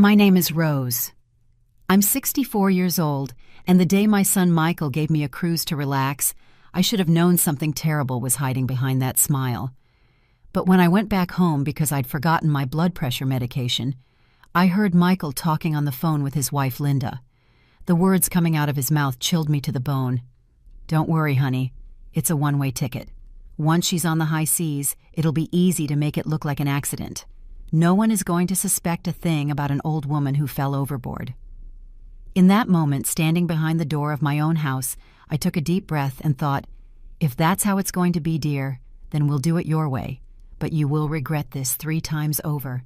My name is Rose. I'm 64 years old, and the day my son Michael gave me a cruise to relax, I should have known something terrible was hiding behind that smile. But when I went back home because I'd forgotten my blood pressure medication, I heard Michael talking on the phone with his wife Linda. The words coming out of his mouth chilled me to the bone. "Don't worry, honey. It's a one-way ticket. Once she's on the high seas, it'll be easy to make it look like an accident. No one is going to suspect a thing about an old woman who fell overboard." In that moment, standing behind the door of my own house, I took a deep breath and thought, if that's how it's going to be, dear, then we'll do it your way. But you will regret this 3 times over.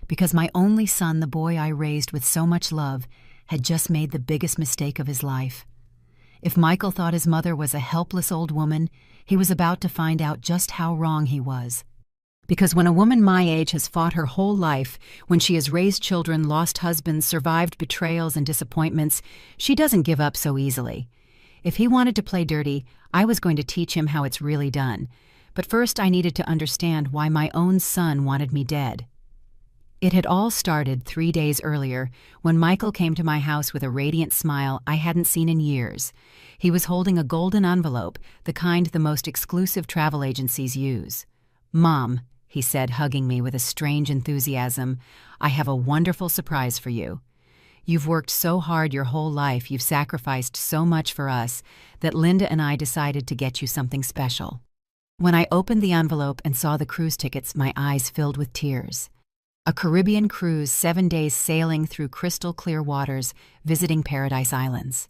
Because my only son, the boy I raised with so much love, had just made the biggest mistake of his life. If Michael thought his mother was a helpless old woman, he was about to find out just how wrong he was. Because when a woman my age has fought her whole life, when she has raised children, lost husbands, survived betrayals and disappointments, she doesn't give up so easily. If he wanted to play dirty, I was going to teach him how it's really done. But first I needed to understand why my own son wanted me dead. It had all started 3 days earlier when Michael came to my house with a radiant smile I hadn't seen in years. He was holding a golden envelope, the kind the most exclusive travel agencies use. "Mom," he said, hugging me with a strange enthusiasm, "I have a wonderful surprise for you. You've worked so hard your whole life, you've sacrificed so much for us, that Linda and I decided to get you something special." When I opened the envelope and saw the cruise tickets, my eyes filled with tears. A Caribbean cruise, 7 days sailing through crystal clear waters, visiting Paradise Islands.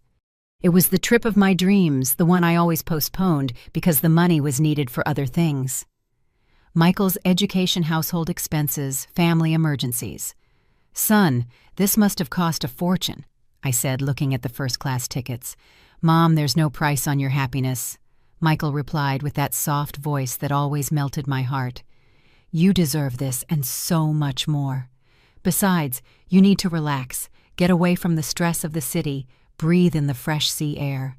It was the trip of my dreams, the one I always postponed because the money was needed for other things. Michael's education, household expenses, family emergencies. "Son, this must have cost a fortune," I said, looking at the first-class tickets. "Mom, there's no price on your happiness," Michael replied with that soft voice that always melted my heart. "You deserve this and so much more. Besides, you need to relax, get away from the stress of the city, breathe in the fresh sea air."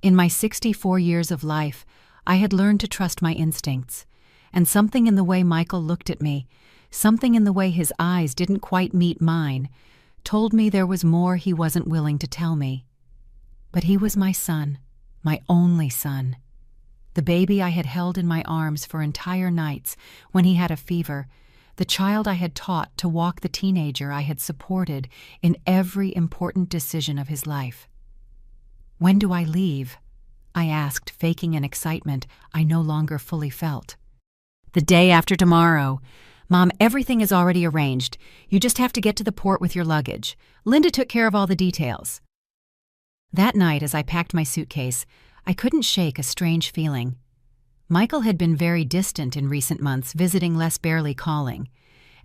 In my 64 years of life, I had learned to trust my instincts, and something in the way Michael looked at me, something in the way his eyes didn't quite meet mine, told me there was more he wasn't willing to tell me. But he was my son, my only son. The baby I had held in my arms for entire nights when he had a fever, the child I had taught to walk, the teenager I had supported in every important decision of his life. "When do I leave?" I asked, faking an excitement I no longer fully felt. "The day after tomorrow. Mom, everything is already arranged. You just have to get to the port with your luggage. Linda took care of all the details." That night, as I packed my suitcase, I couldn't shake a strange feeling. Michael had been very distant in recent months, visiting less, barely calling.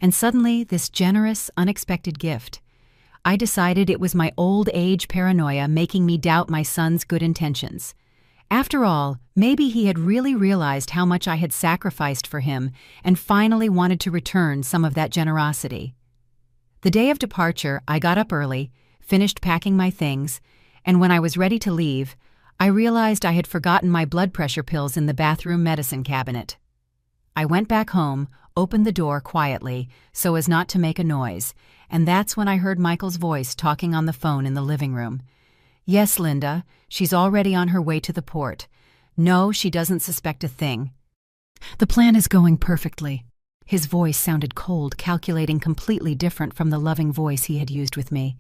And suddenly, this generous, unexpected gift. I decided it was my old age paranoia making me doubt my son's good intentions. After all, maybe he had really realized how much I had sacrificed for him and finally wanted to return some of that generosity. The day of departure, I got up early, finished packing my things, and when I was ready to leave, I realized I had forgotten my blood pressure pills in the bathroom medicine cabinet. I went back home, opened the door quietly so as not to make a noise, and that's when I heard Michael's voice talking on the phone in the living room. "Yes, Linda, she's already on her way to the port. No, she doesn't suspect a thing. The plan is going perfectly." His voice sounded cold, calculating, completely different from the loving voice he had used with me.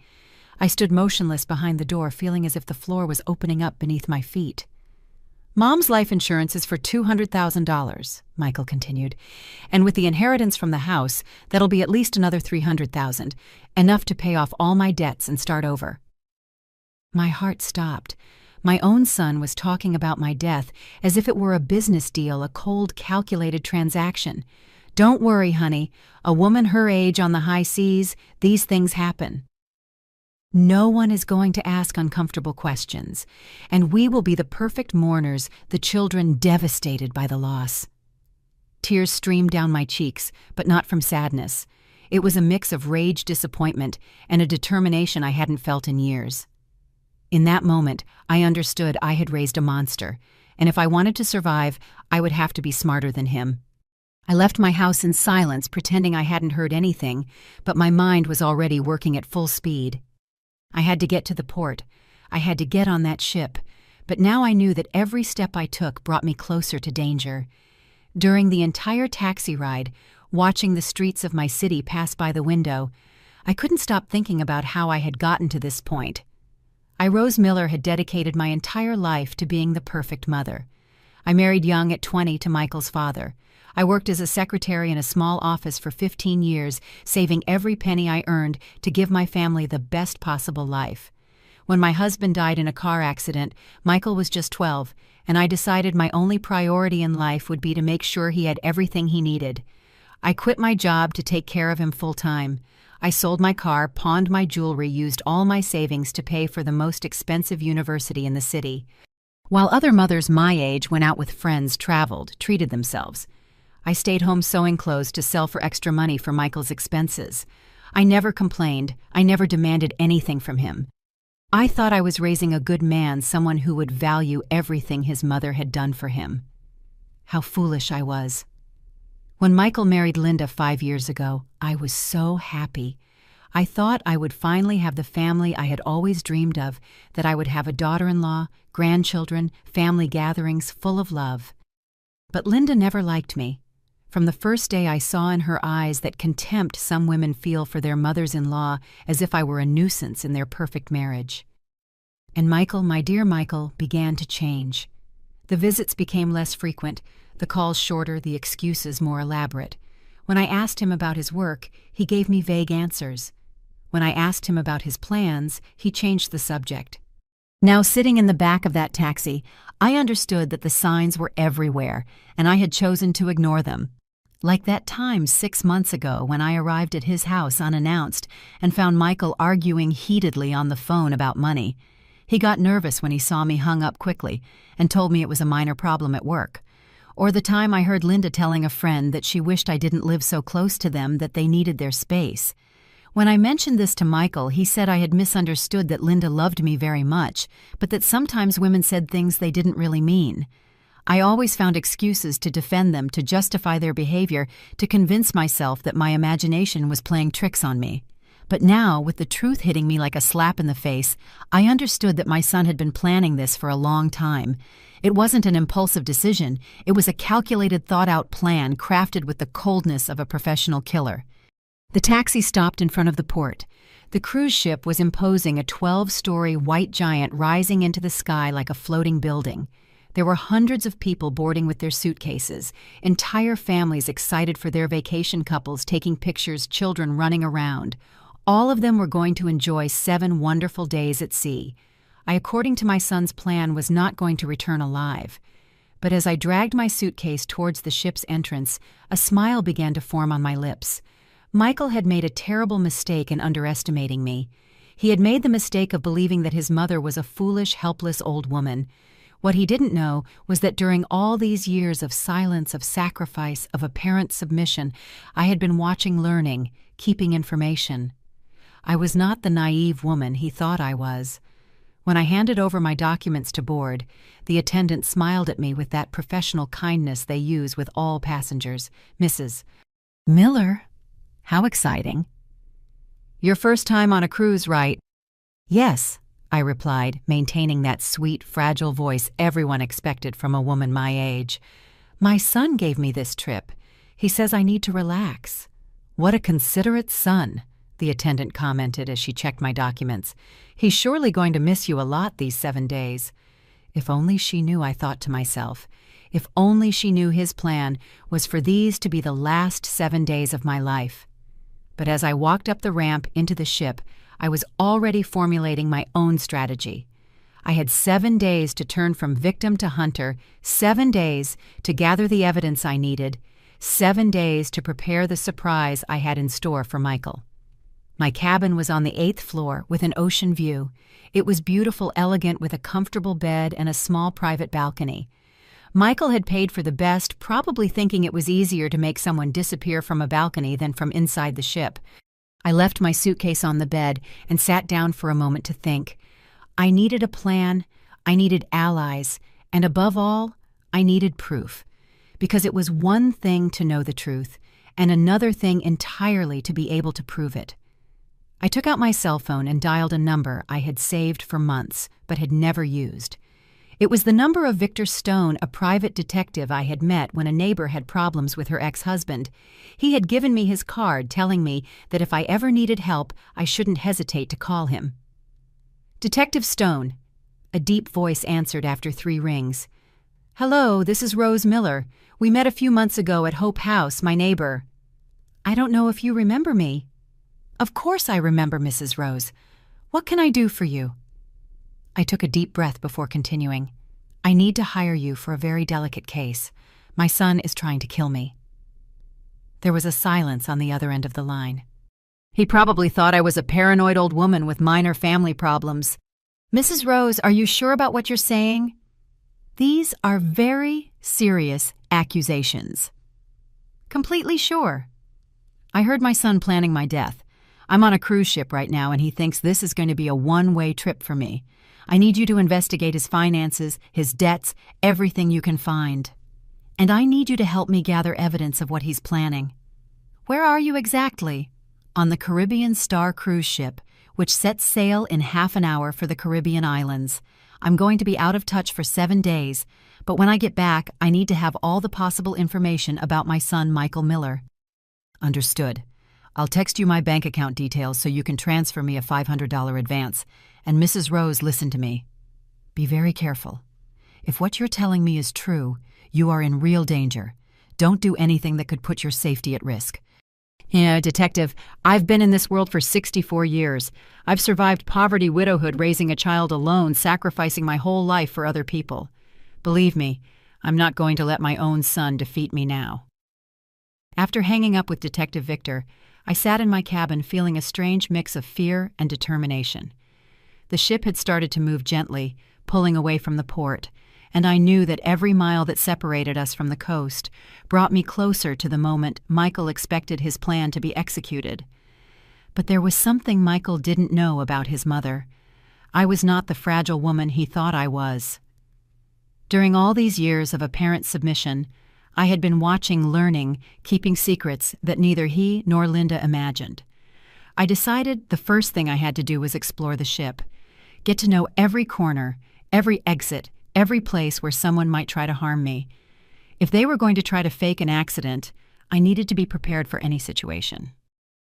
I stood motionless behind the door, feeling as if the floor was opening up beneath my feet. "Mom's life insurance is for $200,000, Michael continued. "And with the inheritance from the house, that'll be at least another $300,000, enough to pay off all my debts and start over." My heart stopped. My own son was talking about my death as if it were a business deal, a cold, calculated transaction. "Don't worry, honey. A woman her age on the high seas, these things happen. No one is going to ask uncomfortable questions, and we will be the perfect mourners, the children devastated by the loss." Tears streamed down my cheeks, but not from sadness. It was a mix of rage, disappointment, and a determination I hadn't felt in years. In that moment, I understood I had raised a monster, and if I wanted to survive, I would have to be smarter than him. I left my house in silence, pretending I hadn't heard anything, but my mind was already working at full speed. I had to get to the port. I had to get on that ship, but now I knew that every step I took brought me closer to danger. During the entire taxi ride, watching the streets of my city pass by the window, I couldn't stop thinking about how I had gotten to this point. Rose Miller had dedicated my entire life to being the perfect mother. I married young at 20 to Michael's father. I worked as a secretary in a small office for 15 years, saving every penny I earned to give my family the best possible life. When my husband died in a car accident, Michael was just 12, and I decided my only priority in life would be to make sure he had everything he needed. I quit my job to take care of him full-time. I sold my car, pawned my jewelry, used all my savings to pay for the most expensive university in the city. While other mothers my age went out with friends, traveled, treated themselves, I stayed home sewing clothes to sell for extra money for Michael's expenses. I never complained. I never demanded anything from him. I thought I was raising a good man, someone who would value everything his mother had done for him. How foolish I was. When Michael married Linda 5 years ago, I was so happy. I thought I would finally have the family I had always dreamed of, that I would have a daughter-in-law, grandchildren, family gatherings full of love. But Linda never liked me. From the first day I saw in her eyes that contempt some women feel for their mothers-in-law, as if I were a nuisance in their perfect marriage. And Michael, my dear Michael, began to change. The visits became less frequent, the calls shorter, the excuses more elaborate. When I asked him about his work, he gave me vague answers. When I asked him about his plans, he changed the subject. Now, sitting in the back of that taxi, I understood that the signs were everywhere, and I had chosen to ignore them. Like that time 6 months ago when I arrived at his house unannounced and found Michael arguing heatedly on the phone about money. He got nervous when he saw me hung up quickly and told me it was a minor problem at work. Or the time I heard Linda telling a friend that she wished I didn't live so close to them, that they needed their space. When I mentioned this to Michael, he said I had misunderstood that Linda loved me very much, but that sometimes women said things they didn't really mean. I always found excuses to defend them, to justify their behavior, to convince myself that my imagination was playing tricks on me. But now, with the truth hitting me like a slap in the face, I understood that my son had been planning this for a long time. It wasn't an impulsive decision. It was a calculated, thought-out plan crafted with the coldness of a professional killer. The taxi stopped in front of the port. The cruise ship was imposing, a 12-story white giant rising into the sky like a floating building. There were hundreds of people boarding with their suitcases, entire families excited for their vacation, couples taking pictures, children running around. All of them were going to enjoy 7 wonderful days at sea. I, according to my son's plan, was not going to return alive. But as I dragged my suitcase towards the ship's entrance, a smile began to form on my lips. Michael had made a terrible mistake in underestimating me. He had made the mistake of believing that his mother was a foolish, helpless old woman. What he didn't know was that during all these years of silence, of sacrifice, of apparent submission, I had been watching, learning, keeping information. I was not the naive woman he thought I was. When I handed over my documents to board, the attendant smiled at me with that professional kindness they use with all passengers. "Mrs. Miller? How exciting. Your first time on a cruise, right?" "Yes," I replied, maintaining that sweet, fragile voice everyone expected from a woman my age. "My son gave me this trip. He says I need to relax." "What a considerate son," the attendant commented as she checked my documents. "He's surely going to miss you a lot these 7 days." If only she knew, I thought to myself. If only she knew his plan was for these to be the last 7 days of my life. But as I walked up the ramp into the ship, I was already formulating my own strategy. I had 7 days to turn from victim to hunter, 7 days to gather the evidence I needed, 7 days to prepare the surprise I had in store for Michael. My cabin was on the 8th floor with an ocean view. It was beautiful, elegant, with a comfortable bed and a small private balcony. Michael had paid for the best, probably thinking it was easier to make someone disappear from a balcony than from inside the ship. I left my suitcase on the bed and sat down for a moment to think. I needed a plan, I needed allies, and above all, I needed proof. because it was one thing to know the truth, and another thing entirely to be able to prove it. I took out my cell phone and dialed a number I had saved for months, but had never used. It was the number of Victor Stone, a private detective I had met when a neighbor had problems with her ex-husband. He had given me his card telling me that if I ever needed help, I shouldn't hesitate to call him. "Detective Stone," a deep voice answered after 3 rings. "Hello, this is Rose Miller. We met a few months ago at Hope House, my neighbor." "I don't know if you remember me." "Of course I remember, Mrs. Rose. What can I do for you?" I took a deep breath before continuing. "I need to hire you for a very delicate case. My son is trying to kill me." There was a silence on the other end of the line. He probably thought I was a paranoid old woman with minor family problems. "Mrs. Rose, are you sure about what you're saying?" "These are very serious accusations." "Completely sure." "I heard my son planning my death. I'm on a cruise ship right now, and he thinks this is going to be a one-way trip for me. I need you to investigate his finances, his debts, everything you can find. And I need you to help me gather evidence of what he's planning." "Where are you exactly?" "On the Caribbean Star cruise ship, which sets sail in half an hour for the Caribbean islands. I'm going to be out of touch for 7 days, but when I get back, I need to have all the possible information about my son, Michael Miller." "Understood. I'll text you my bank account details so you can transfer me a $500 advance. And Mrs. Rose, listen to me. Be very careful. If what you're telling me is true, you are in real danger. Don't do anything that could put your safety at risk." "Yeah, Detective, I've been in this world for 64 years. I've survived poverty, widowhood, raising a child alone, sacrificing my whole life for other people. Believe me, I'm not going to let my own son defeat me now." After hanging up with Detective Victor, I sat in my cabin feeling a strange mix of fear and determination. The ship had started to move gently, pulling away from the port, and I knew that every mile that separated us from the coast brought me closer to the moment Michael expected his plan to be executed. But there was something Michael didn't know about his mother. I was not the fragile woman he thought I was. During all these years of apparent submission, I had been watching, learning, keeping secrets that neither he nor Linda imagined. I decided the first thing I had to do was explore the ship, get to know every corner, every exit, every place where someone might try to harm me. If they were going to try to fake an accident, I needed to be prepared for any situation.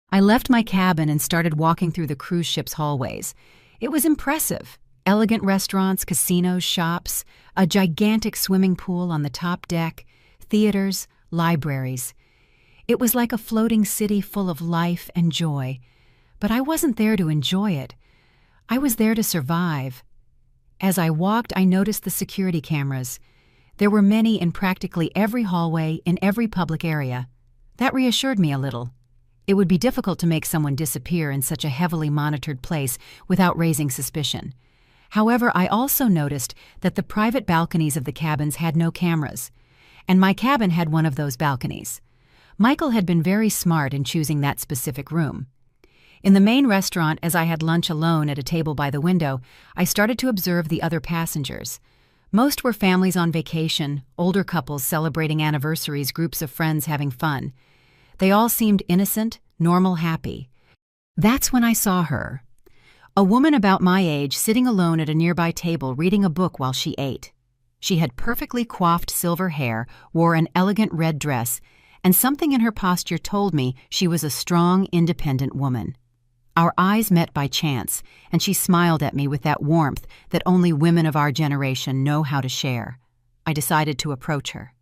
I left my cabin and started walking through the cruise ship's hallways. It was impressive. Elegant restaurants, casinos, shops, a gigantic swimming pool on the top deck, theaters, libraries. It was like a floating city full of life and joy. But I wasn't there to enjoy it. I was there to survive. As I walked, I noticed the security cameras. There were many in practically every hallway, in every public area. That reassured me a little. It would be difficult to make someone disappear in such a heavily monitored place without raising suspicion. However, I also noticed that the private balconies of the cabins had no cameras, and my cabin had one of those balconies. Michael had been very smart in choosing that specific room. In the main restaurant, as I had lunch alone at a table by the window, I started to observe the other passengers. Most were families on vacation, older couples celebrating anniversaries, groups of friends having fun. They all seemed innocent, normal, happy. That's when I saw her. A woman about my age sitting alone at a nearby table reading a book while she ate. She had perfectly coiffed silver hair, wore an elegant red dress, and something in her posture told me she was a strong, independent woman. Our eyes met by chance, and she smiled at me with that warmth that only women of our generation know how to share. I decided to approach her.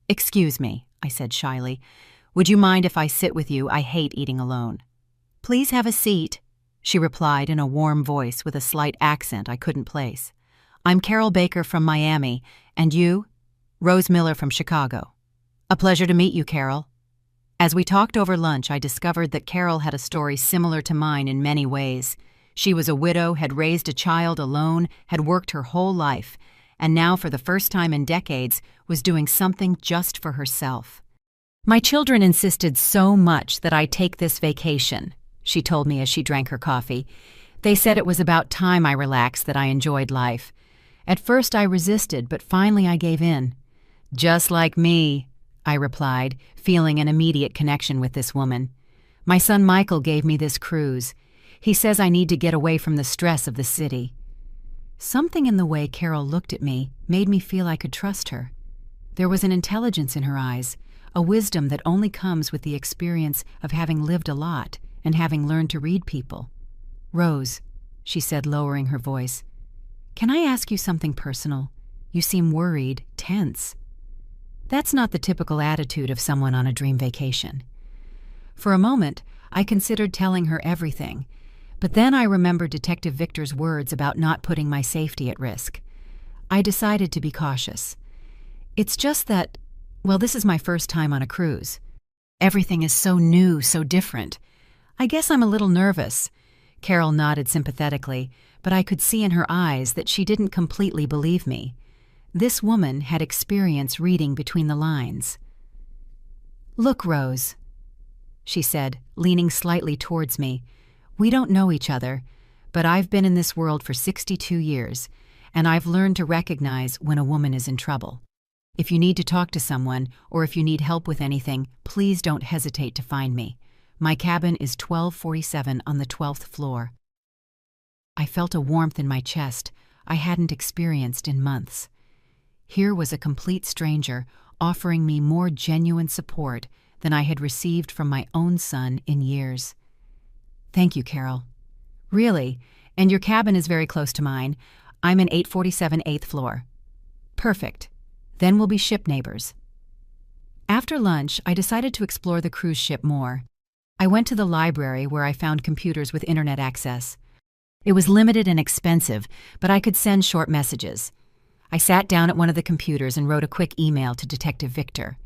"Excuse me," I said shyly. "Would you mind if I sit with you? I hate eating alone." "Please have a seat," she replied in a warm voice with a slight accent I couldn't place. "I'm Carol Baker from Miami, and you?" "Rose Miller from Chicago." "A pleasure to meet you, Carol." As we talked over lunch, I discovered that Carol had a story similar to mine in many ways. She was a widow, had raised a child alone, had worked her whole life, and now for the first time in decades was doing something just for herself. "My children insisted so much that I take this vacation," she told me as she drank her coffee. "They said it was about time I relaxed, that I enjoyed life. At first I resisted, but finally I gave in." "Just like me," I replied, feeling an immediate connection with this woman. My son Michael gave me this cruise. He says I need to get away from the stress of the city. Something in the way Carol looked at me made me feel I could trust her. There was an intelligence in her eyes, a wisdom that only comes with the experience of having lived a lot and having learned to read people. "Rose," she said, lowering her voice, "can I ask you something personal? You seem worried, tense." That's not the typical attitude of someone on a dream vacation. For a moment, I considered telling her everything, but then I remembered Detective Victor's words about not putting my safety at risk. I decided to be cautious. It's just that, well, this is my first time on a cruise. Everything is so new, so different. I guess I'm a little nervous. Carol nodded sympathetically, but I could see in her eyes that she didn't completely believe me. This woman had experience reading between the lines. "Look, Rose," she said, leaning slightly towards me. "We don't know each other, but I've been in this world for 62 years, and I've learned to recognize when a woman is in trouble. If you need to talk to someone, or if you need help with anything, please don't hesitate to find me. My cabin is 1247 on the 12th floor." I felt a warmth in my chest I hadn't experienced in months. Here was a complete stranger offering me more genuine support than I had received from my own son in years. "Thank you, Carol." "Really? And your cabin is very close to mine. I'm in 847 8th floor." "Perfect. Then we'll be ship neighbors." After lunch, I decided to explore the cruise ship more. I went to the library where I found computers with internet access. It was limited and expensive, but I could send short messages. I sat down at one of the computers and wrote a quick email to Detective Victor.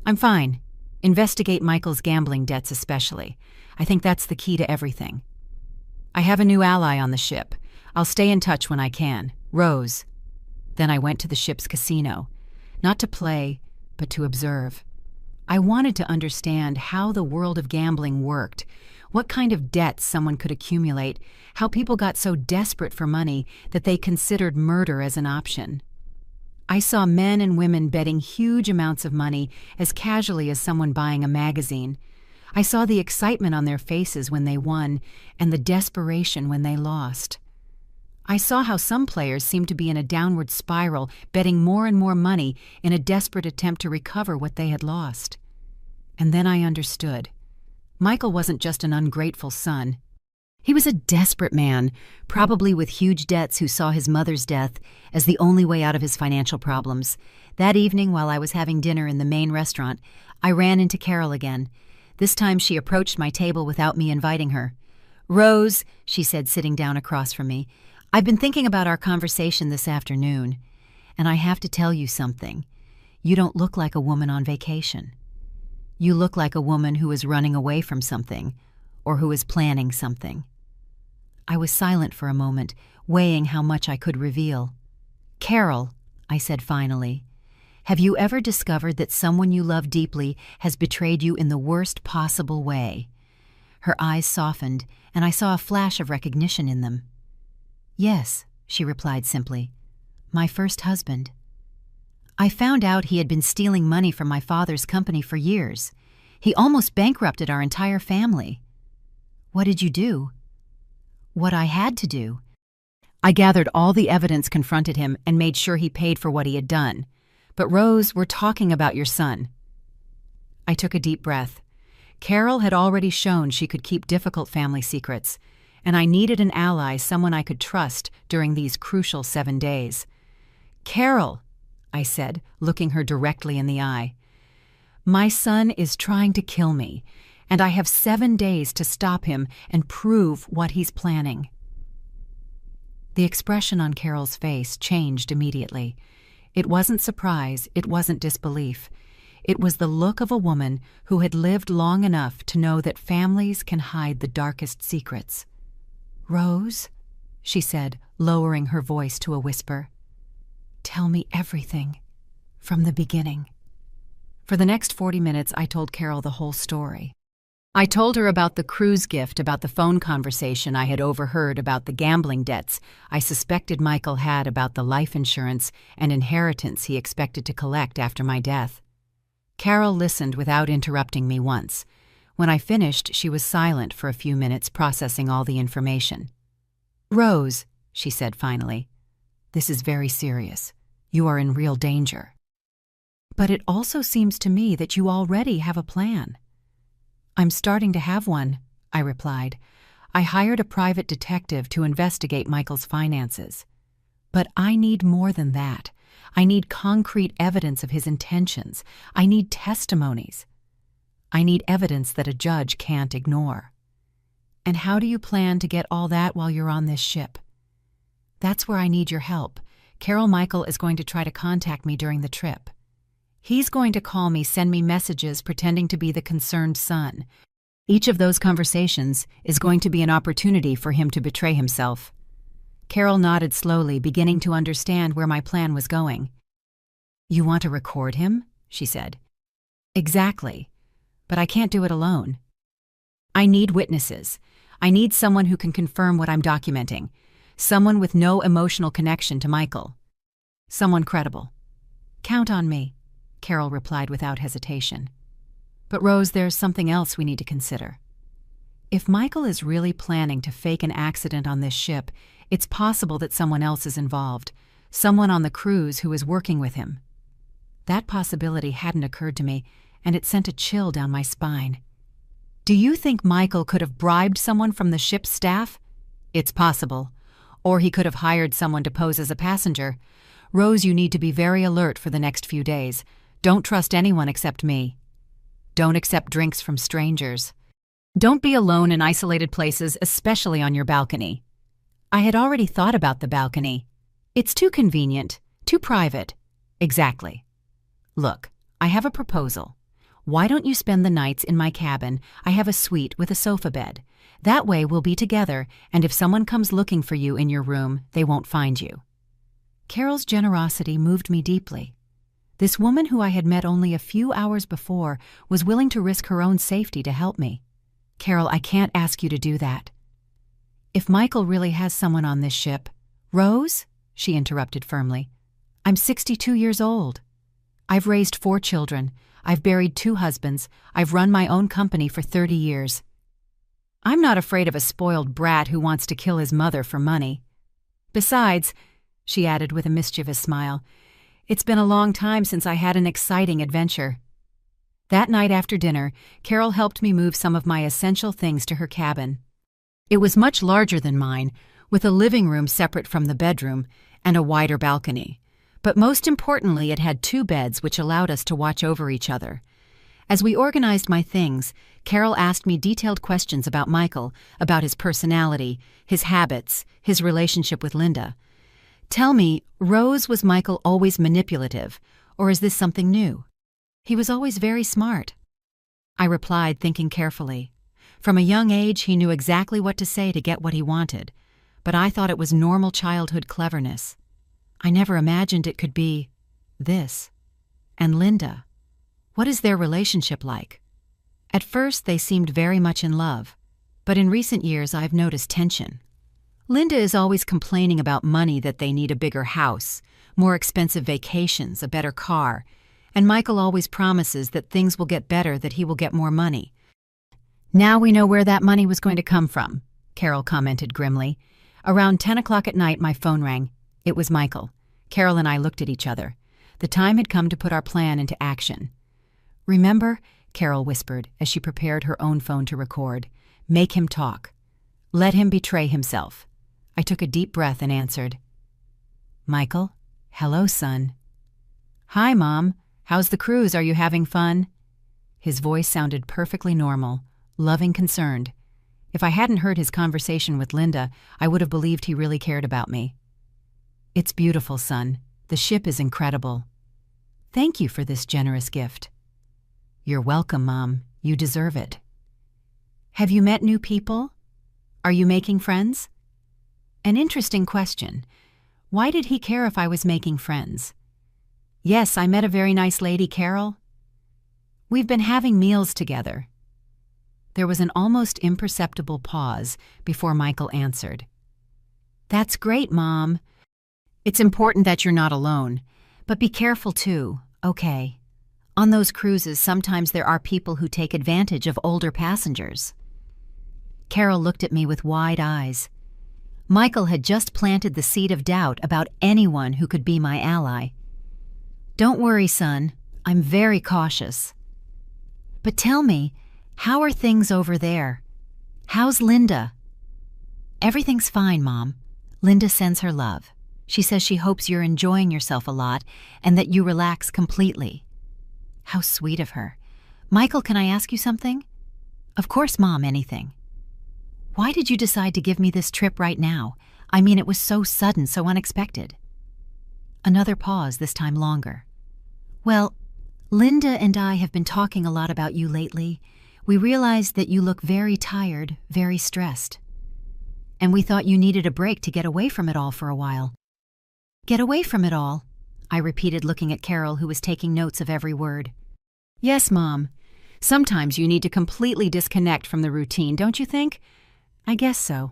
"I'm fine. Investigate Michael's gambling debts especially. I think that's the key to everything. I have a new ally on the ship. I'll stay in touch when I can. Rose." Then I went to the ship's casino. Not to play, but to observe. I wanted to understand how the world of gambling worked, what kind of debts someone could accumulate, how people got so desperate for money that they considered murder as an option. I saw men and women betting huge amounts of money as casually as someone buying a magazine. I saw the excitement on their faces when they won and the desperation when they lost. I saw how some players seemed to be in a downward spiral, betting more and more money in a desperate attempt to recover what they had lost. And then I understood. Michael wasn't just an ungrateful son. He was a desperate man, probably with huge debts, who saw his mother's death as the only way out of his financial problems. That evening, while I was having dinner in the main restaurant, I ran into Carol again. This time she approached my table without me inviting her. "Rose," she said, sitting down across from me, "I've been thinking about our conversation this afternoon, and I have to tell you something. You don't look like a woman on vacation. You look like a woman who is running away from something, or who is planning something." I was silent for a moment, weighing how much I could reveal. "Carol," I said finally, "have you ever discovered that someone you love deeply has betrayed you in the worst possible way?" Her eyes softened, and I saw a flash of recognition in them. "Yes," she replied simply. "My first husband. I found out he had been stealing money from my father's company for years. He almost bankrupted our entire family." "What did you do?" "What I had to do. I gathered all the evidence, confronted him, and made sure he paid for what he had done. But Rose, we're talking about your son." I took a deep breath. Carol had already shown she could keep difficult family secrets, and I needed an ally, someone I could trust during these crucial 7 days. "Carol," I said, looking her directly in the eye, "my son is trying to kill me, and I have 7 days to stop him and prove what he's planning." The expression on Carol's face changed immediately. It wasn't surprise, it wasn't disbelief. It was the look of a woman who had lived long enough to know that families can hide the darkest secrets. "Rose," she said, lowering her voice to a whisper, "tell me everything, from the beginning." For the next 40 minutes, I told Carol the whole story. I told her about the cruise gift, about the phone conversation I had overheard about the gambling debts I suspected Michael had, about the life insurance and inheritance he expected to collect after my death. Carol listened without interrupting me once. When I finished, she was silent for a few minutes, processing all the information. "Rose," she said finally, "this is very serious. You are in real danger." "But it also seems to me that you already have a plan." "I'm starting to have one," I replied. "I hired a private detective to investigate Michael's finances. But I need more than that. I need concrete evidence of his intentions. I need testimonies. I need evidence that a judge can't ignore." "And how do you plan to get all that while you're on this ship?" "That's where I need your help. Carol Michael is going to try to contact me during the trip. He's going to call me, send me messages pretending to be the concerned son. Each of those conversations is going to be an opportunity for him to betray himself." Carol nodded slowly, beginning to understand where my plan was going. "You want to record him?" she said. "Exactly. But I can't do it alone. I need witnesses. I need someone who can confirm what I'm documenting. Someone with no emotional connection to Michael. Someone credible." "Count on me," Carol replied without hesitation. "But Rose, there's something else we need to consider. If Michael is really planning to fake an accident on this ship, it's possible that someone else is involved, someone on the cruise who is working with him." That possibility hadn't occurred to me, and it sent a chill down my spine. "Do you think Michael could have bribed someone from the ship's staff?" "It's possible. Or he could have hired someone to pose as a passenger. Rose, you need to be very alert for the next few days. Don't trust anyone except me. Don't accept drinks from strangers. Don't be alone in isolated places, especially on your balcony." I had already thought about the balcony. "It's too convenient, too private." "Exactly. Look, I have a proposal. Why don't you spend the nights in my cabin? I have a suite with a sofa bed. That way we'll be together, and if someone comes looking for you in your room, they won't find you." Carol's generosity moved me deeply. This woman who I had met only a few hours before was willing to risk her own safety to help me. "Carol, I can't ask you to do that." "If Michael really has someone on this ship—" "Rose," she interrupted firmly, "I'm 62 years old. I've raised 4 children. I've buried 2 husbands. I've run my own company for 30 years. I'm not afraid of a spoiled brat who wants to kill his mother for money. Besides," she added with a mischievous smile, "it's been a long time since I had an exciting adventure." That night after dinner, Carol helped me move some of my essential things to her cabin. It was much larger than mine, with a living room separate from the bedroom and a wider balcony. But most importantly, it had 2 beds which allowed us to watch over each other. As we organized my things, Carol asked me detailed questions about Michael, about his personality, his habits, his relationship with Linda. "Tell me, Rose, was Michael always manipulative, or is this something new?" "He was always very smart." I replied, thinking carefully. From a young age, he knew exactly what to say to get what he wanted, but I thought it was normal childhood cleverness. I never imagined it could be this. And Linda, what is their relationship like? At first, they seemed very much in love, but in recent years, I've noticed tension. Linda is always complaining about money, that they need a bigger house, more expensive vacations, a better car, and Michael always promises that things will get better, that he will get more money. "Now we know where that money was going to come from," Carol commented grimly. Around 10 o'clock at night, my phone rang. It was Michael. Carol and I looked at each other. The time had come to put our plan into action. "Remember," Carol whispered as she prepared her own phone to record, "make him talk. Let him betray himself." I took a deep breath and answered, "Michael, hello, son." "Hi, Mom. How's the cruise? Are you having fun?" His voice sounded perfectly normal, loving, concerned. If I hadn't heard his conversation with Linda, I would have believed he really cared about me. "It's beautiful, son. The ship is incredible. Thank you for this generous gift." "You're welcome, Mom. You deserve it." "Have you met new people? Are you making friends?" An interesting question. Why did he care if I was making friends? "Yes, I met a very nice lady, Carol. We've been having meals together." There was an almost imperceptible pause before Michael answered. "That's great, Mom. It's important that you're not alone, but be careful too, okay? On those cruises, sometimes there are people who take advantage of older passengers. Carol looked at me with wide eyes. Michael had just planted the seed of doubt about anyone who could be my ally. Don't worry, son. I'm very cautious. But tell me, how are things over there? How's Linda? Everything's fine, Mom. Linda sends her love. She says she hopes you're enjoying yourself a lot and that you relax completely. How sweet of her. Michael, can I ask you something? Of course, Mom, anything. Why did you decide to give me this trip right now? I mean, it was so sudden, so unexpected. Another pause, this time longer. Well, Linda and I have been talking a lot about you lately. We realized that you look very tired, very stressed. And we thought you needed a break to get away from it all for a while. Get away from it all? I repeated, looking at Carol, who was taking notes of every word. Yes, Mom. Sometimes you need to completely disconnect from the routine, don't you think? I guess so.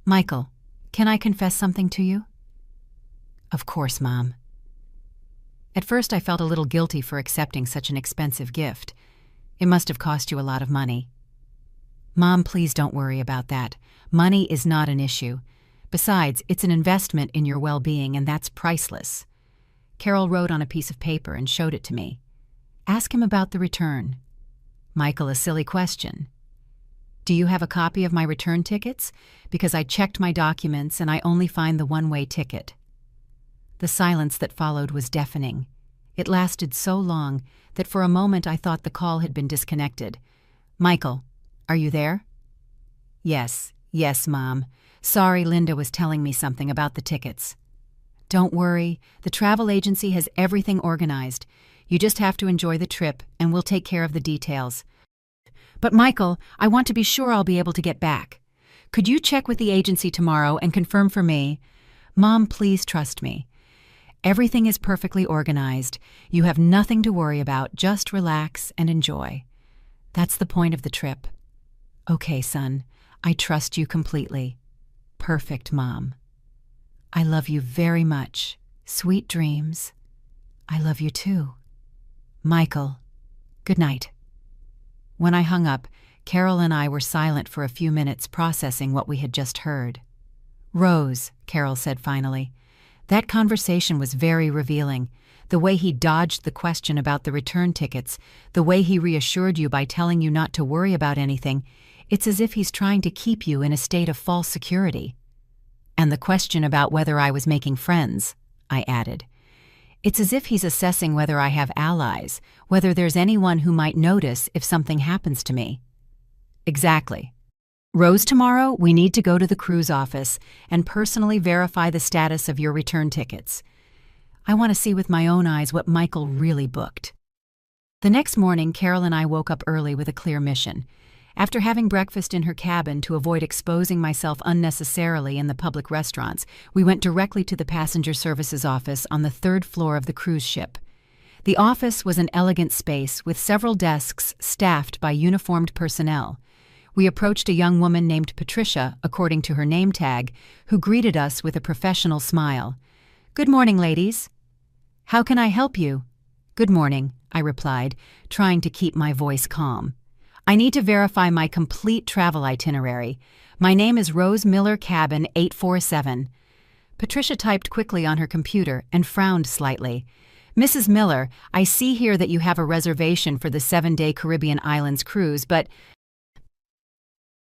Michael, can I confess something to you? Of course, Mom. At first I felt a little guilty for accepting such an expensive gift. It must have cost you a lot of money. Mom, please don't worry about that. Money is not an issue. Besides, it's an investment in your well-being, and that's priceless. Carol wrote on a piece of paper and showed it to me. Ask him about the return. Michael, a silly question. Do you have a copy of my return tickets? Because I checked my documents and I only find the one-way ticket. The silence that followed was deafening. It lasted so long that for a moment I thought the call had been disconnected. Michael, are you there? Yes, Mom. Sorry, Linda was telling me something about the tickets. Don't worry, the travel agency has everything organized. You just have to enjoy the trip, and we'll take care of the details. But Michael, I want to be sure I'll be able to get back. Could you check with the agency tomorrow and confirm for me? Mom, please trust me. Everything is perfectly organized. You have nothing to worry about. Just relax and enjoy. That's the point of the trip. Okay, son. I trust you completely. Perfect, Mom. I love you very much. Sweet dreams. I love you too. Michael, good night. When I hung up, Carol and I were silent for a few minutes, processing what we had just heard. Rose, Carol said finally, that conversation was very revealing. The way he dodged the question about the return tickets, the way he reassured you by telling you not to worry about anything, it's as if he's trying to keep you in a state of false security. And the question about whether I was making friends, I added. It's as if he's assessing whether I have allies, whether there's anyone who might notice if something happens to me. Exactly. Rose, tomorrow we need to go to the cruise office and personally verify the status of your return tickets. I want to see with my own eyes what Michael really booked. The next morning, Carol and I woke up early with a clear mission. After having breakfast in her cabin to avoid exposing myself unnecessarily in the public restaurants, we went directly to the passenger services office on the 3rd floor of the cruise ship. The office was an elegant space with several desks staffed by uniformed personnel. We approached a young woman named Patricia, according to her name tag, who greeted us with a professional smile. Good morning, ladies. How can I help you? Good morning, I replied, trying to keep my voice calm. I need to verify my complete travel itinerary. My name is Rose Miller, cabin 847. Patricia typed quickly on her computer and frowned slightly. Mrs. Miller, I see here that you have a reservation for the 7-day Caribbean Islands cruise, but...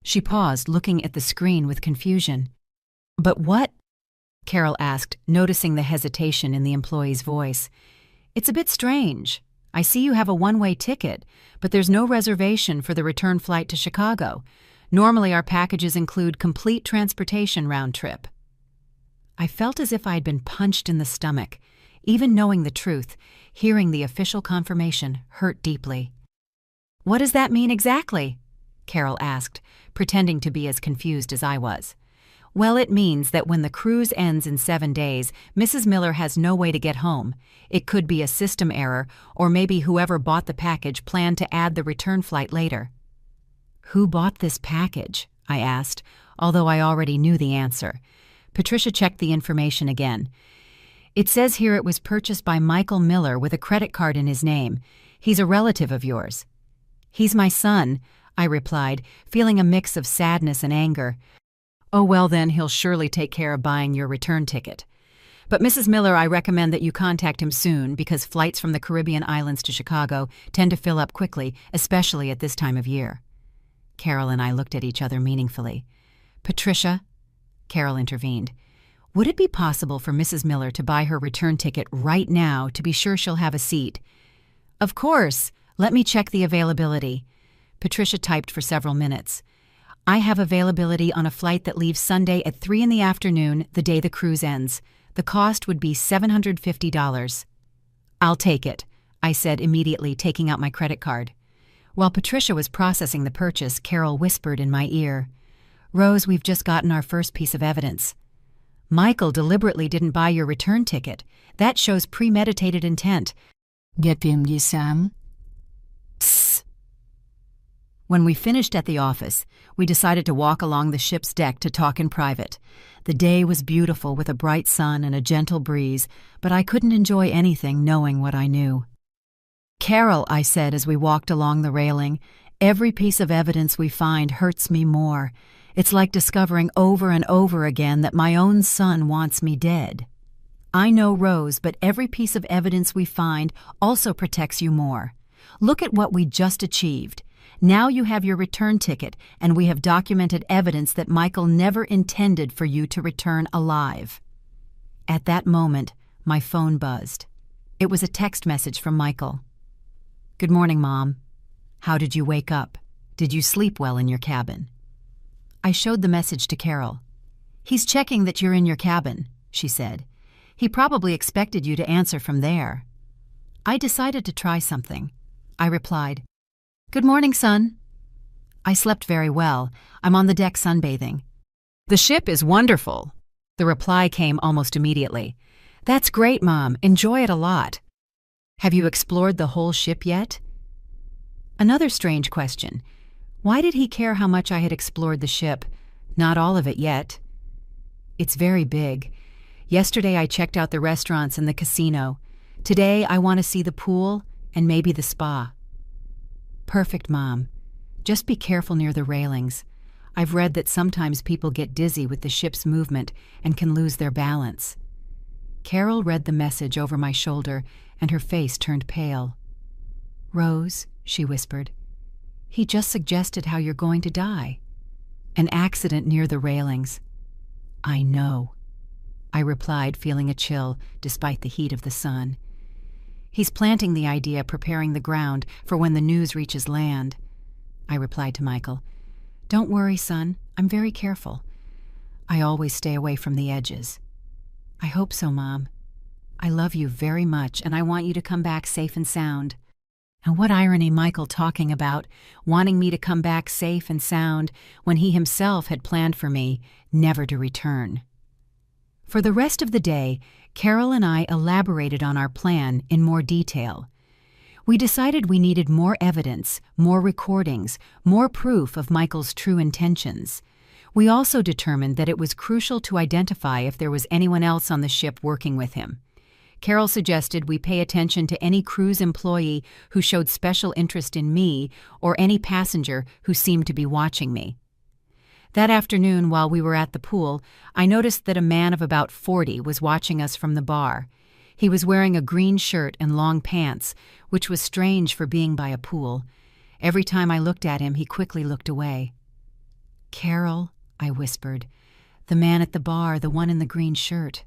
She paused, looking at the screen with confusion. But what? Carol asked, noticing the hesitation in the employee's voice. It's a bit strange. I see you have a one-way ticket, but there's no reservation for the return flight to Chicago. Normally, our packages include complete transportation round trip. I felt as if I had been punched in the stomach. Even knowing the truth, hearing the official confirmation hurt deeply. What does that mean exactly? Carol asked, pretending to be as confused as I was. Well, it means that when the cruise ends in 7 days, Mrs. Miller has no way to get home. It could be a system error, or maybe whoever bought the package planned to add the return flight later. Who bought this package? I asked, although I already knew the answer. Patricia checked the information again. It says here it was purchased by Michael Miller with a credit card in his name. He's a relative of yours." "He's my son," I replied, feeling a mix of sadness and anger. "Oh, well then, he'll surely take care of buying your return ticket. But Mrs. Miller, I recommend that you contact him soon because flights from the Caribbean islands to Chicago tend to fill up quickly, especially at this time of year." Carol and I looked at each other meaningfully. "Patricia," Carol intervened, "would it be possible for Mrs. Miller to buy her return ticket right now to be sure she'll have a seat?" "Of course. Let me check the availability." Patricia typed for several minutes. "I have availability on a flight that leaves Sunday at 3 in the afternoon, the day the cruise ends. The cost would be $750. "I'll take it," I said immediately, taking out my credit card. While Patricia was processing the purchase, Carol whispered in my ear, "Rose, we've just gotten our first piece of evidence. Michael deliberately didn't buy your return ticket. That shows premeditated intent." Get him, Sam? Psst. When we finished at the office, we decided to walk along the ship's deck to talk in private. The day was beautiful with a bright sun and a gentle breeze, but I couldn't enjoy anything knowing what I knew. "Carol," I said as we walked along the railing, "every piece of evidence we find hurts me more. It's like discovering over and over again that my own son wants me dead. I know, Rose, but every piece of evidence we find also protects you more. Look at what we just achieved. Now you have your return ticket, and we have documented evidence that Michael never intended for you to return alive." At that moment, my phone buzzed. It was a text message from Michael. "Good morning, Mom. How did you wake up? Did you sleep well in your cabin?" I showed the message to Carol. "He's checking that you're in your cabin," she said. "He probably expected you to answer from there." I decided to try something. I replied, "Good morning, son. I slept very well. I'm on the deck sunbathing." "The ship is wonderful." The reply came almost immediately. "That's great, Mom. Enjoy it a lot." "Have you explored the whole ship yet?" Another strange question. Why did he care how much I had explored the ship? Not all of it yet. "It's very big. Yesterday I checked out the restaurants and the casino. Today I want to see the pool and maybe the spa." "Perfect, Mom. Just be careful near the railings. I've read that sometimes people get dizzy with the ship's movement and can lose their balance." Carol read the message over my shoulder, and her face turned pale. "Rose," she whispered, "he just suggested how you're going to die. An accident near the railings." "I know," I replied, feeling a chill despite the heat of the sun. "He's planting the idea, preparing the ground for when the news reaches land," I replied to Michael. "Don't worry, son. I'm very careful. I always stay away from the edges." "I hope so, Mom. I love you very much, and I want you to come back safe and sound." And what irony Michael talking about, wanting me to come back safe and sound when he himself had planned for me never to return. For the rest of the day, Carol and I elaborated on our plan in more detail. We decided we needed more evidence, more recordings, more proof of Michael's true intentions. We also determined that it was crucial to identify if there was anyone else on the ship working with him. Carol suggested we pay attention to any cruise employee who showed special interest in me or any passenger who seemed to be watching me. That afternoon, while we were at the pool, I noticed that a man of about 40 was watching us from the bar. He was wearing a green shirt and long pants, which was strange for being by a pool. Every time I looked at him, he quickly looked away. "Carol," I whispered, "the man at the bar, the one in the green shirt.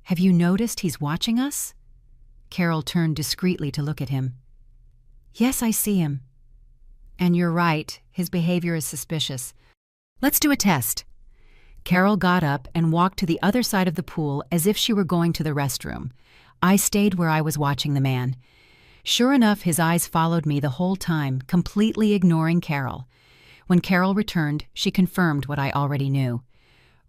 Have you noticed he's watching us?" Carol turned discreetly to look at him. "Yes, I see him." "And you're right, his behavior is suspicious. Let's do a test." Carol got up and walked to the other side of the pool as if she were going to the restroom. I stayed where I was watching the man. Sure enough, his eyes followed me the whole time, completely ignoring Carol. When Carol returned, she confirmed what I already knew.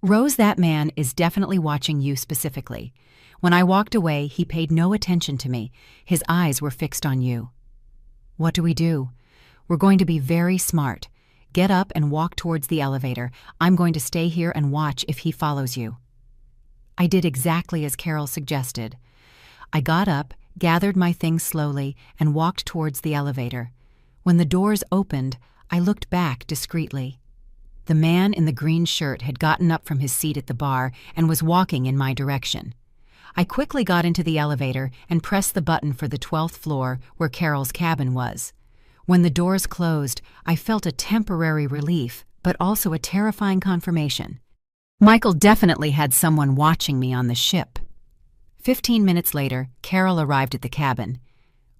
"Rose, that man is definitely watching you specifically. When I walked away, he paid no attention to me. His eyes were fixed on you." "What do we do?" "We're going to be very smart. Get up and walk towards the elevator. I'm going to stay here and watch if he follows you." I did exactly as Carol suggested. I got up, gathered my things slowly, and walked towards the elevator. When the doors opened, I looked back discreetly. The man in the green shirt had gotten up from his seat at the bar and was walking in my direction. I quickly got into the elevator and pressed the button for the 12th floor where Carol's cabin was. When the doors closed, I felt a temporary relief, but also a terrifying confirmation. Michael definitely had someone watching me on the ship. 15 minutes later, Carol arrived at the cabin.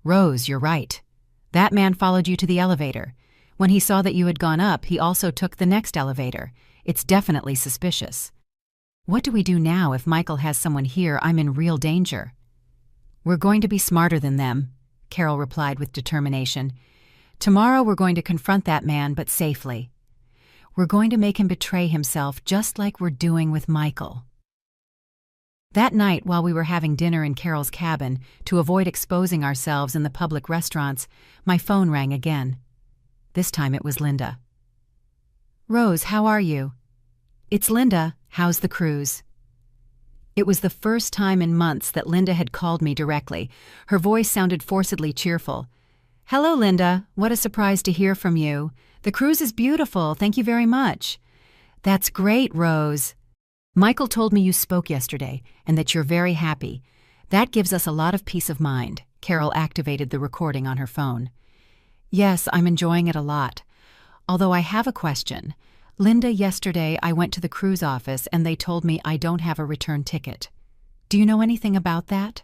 "Rose, you're right. That man followed you to the elevator. When he saw that you had gone up, he also took the next elevator. It's definitely suspicious. What do we do now if Michael has someone here? I'm in real danger." "We're going to be smarter than them," Carol replied with determination. "Tomorrow we're going to confront that man, but safely. We're going to make him betray himself just like we're doing with Michael." That night, while we were having dinner in Carol's cabin, to avoid exposing ourselves in the public restaurants, my phone rang again. This time it was Linda. "Rose, how are you?" "It's Linda. How's the cruise?" It was the first time in months that Linda had called me directly. Her voice sounded forcedly cheerful. "Hello, Linda. What a surprise to hear from you. The cruise is beautiful. Thank you very much." "That's great, Rose. Michael told me you spoke yesterday and that you're very happy. That gives us a lot of peace of mind." Carol activated the recording on her phone. "Yes, I'm enjoying it a lot. Although I have a question. Linda, yesterday I went to the cruise office and they told me I don't have a return ticket. Do you know anything about that?"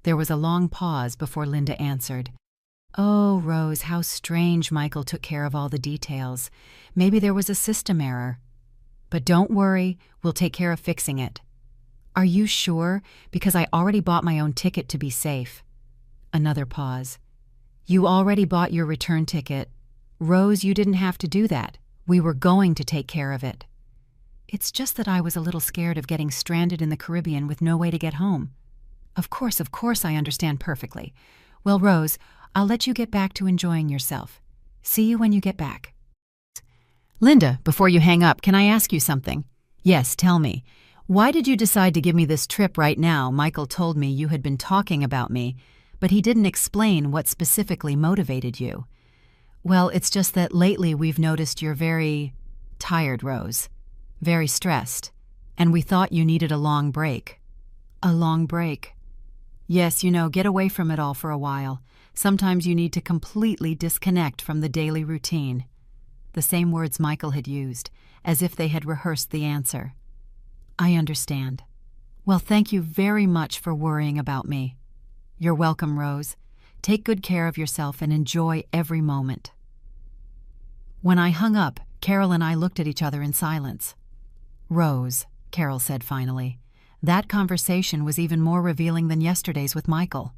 There was a long pause before Linda answered. "Oh, Rose, how strange. Michael took care of all the details. Maybe there was a system error. But don't worry, we'll take care of fixing it." "Are you sure? Because I already bought my own ticket to be safe." Another pause. "You already bought your return ticket. Rose, you didn't have to do that. We were going to take care of it." "It's just that I was a little scared of getting stranded in the Caribbean with no way to get home." Of course, I understand perfectly. Well, Rose, I'll let you get back to enjoying yourself. See you when you get back." "Linda, before you hang up, can I ask you something?" "Yes, tell me. Why did you decide to give me this trip right now? Michael told me you had been talking about me, but he didn't explain what specifically motivated you." "Well, it's just that lately we've noticed you're very tired, Rose. Very stressed. And we thought you needed a long break." "A long break?" "Yes, get away from it all for a while. Sometimes you need to completely disconnect from the daily routine." The same words Michael had used, as if they had rehearsed the answer. "I understand. Well, thank you very much for worrying about me." "You're welcome, Rose. Take good care of yourself and enjoy every moment." When I hung up, Carol and I looked at each other in silence. "Rose," Carol said finally, "that conversation was even more revealing than yesterday's with Michael.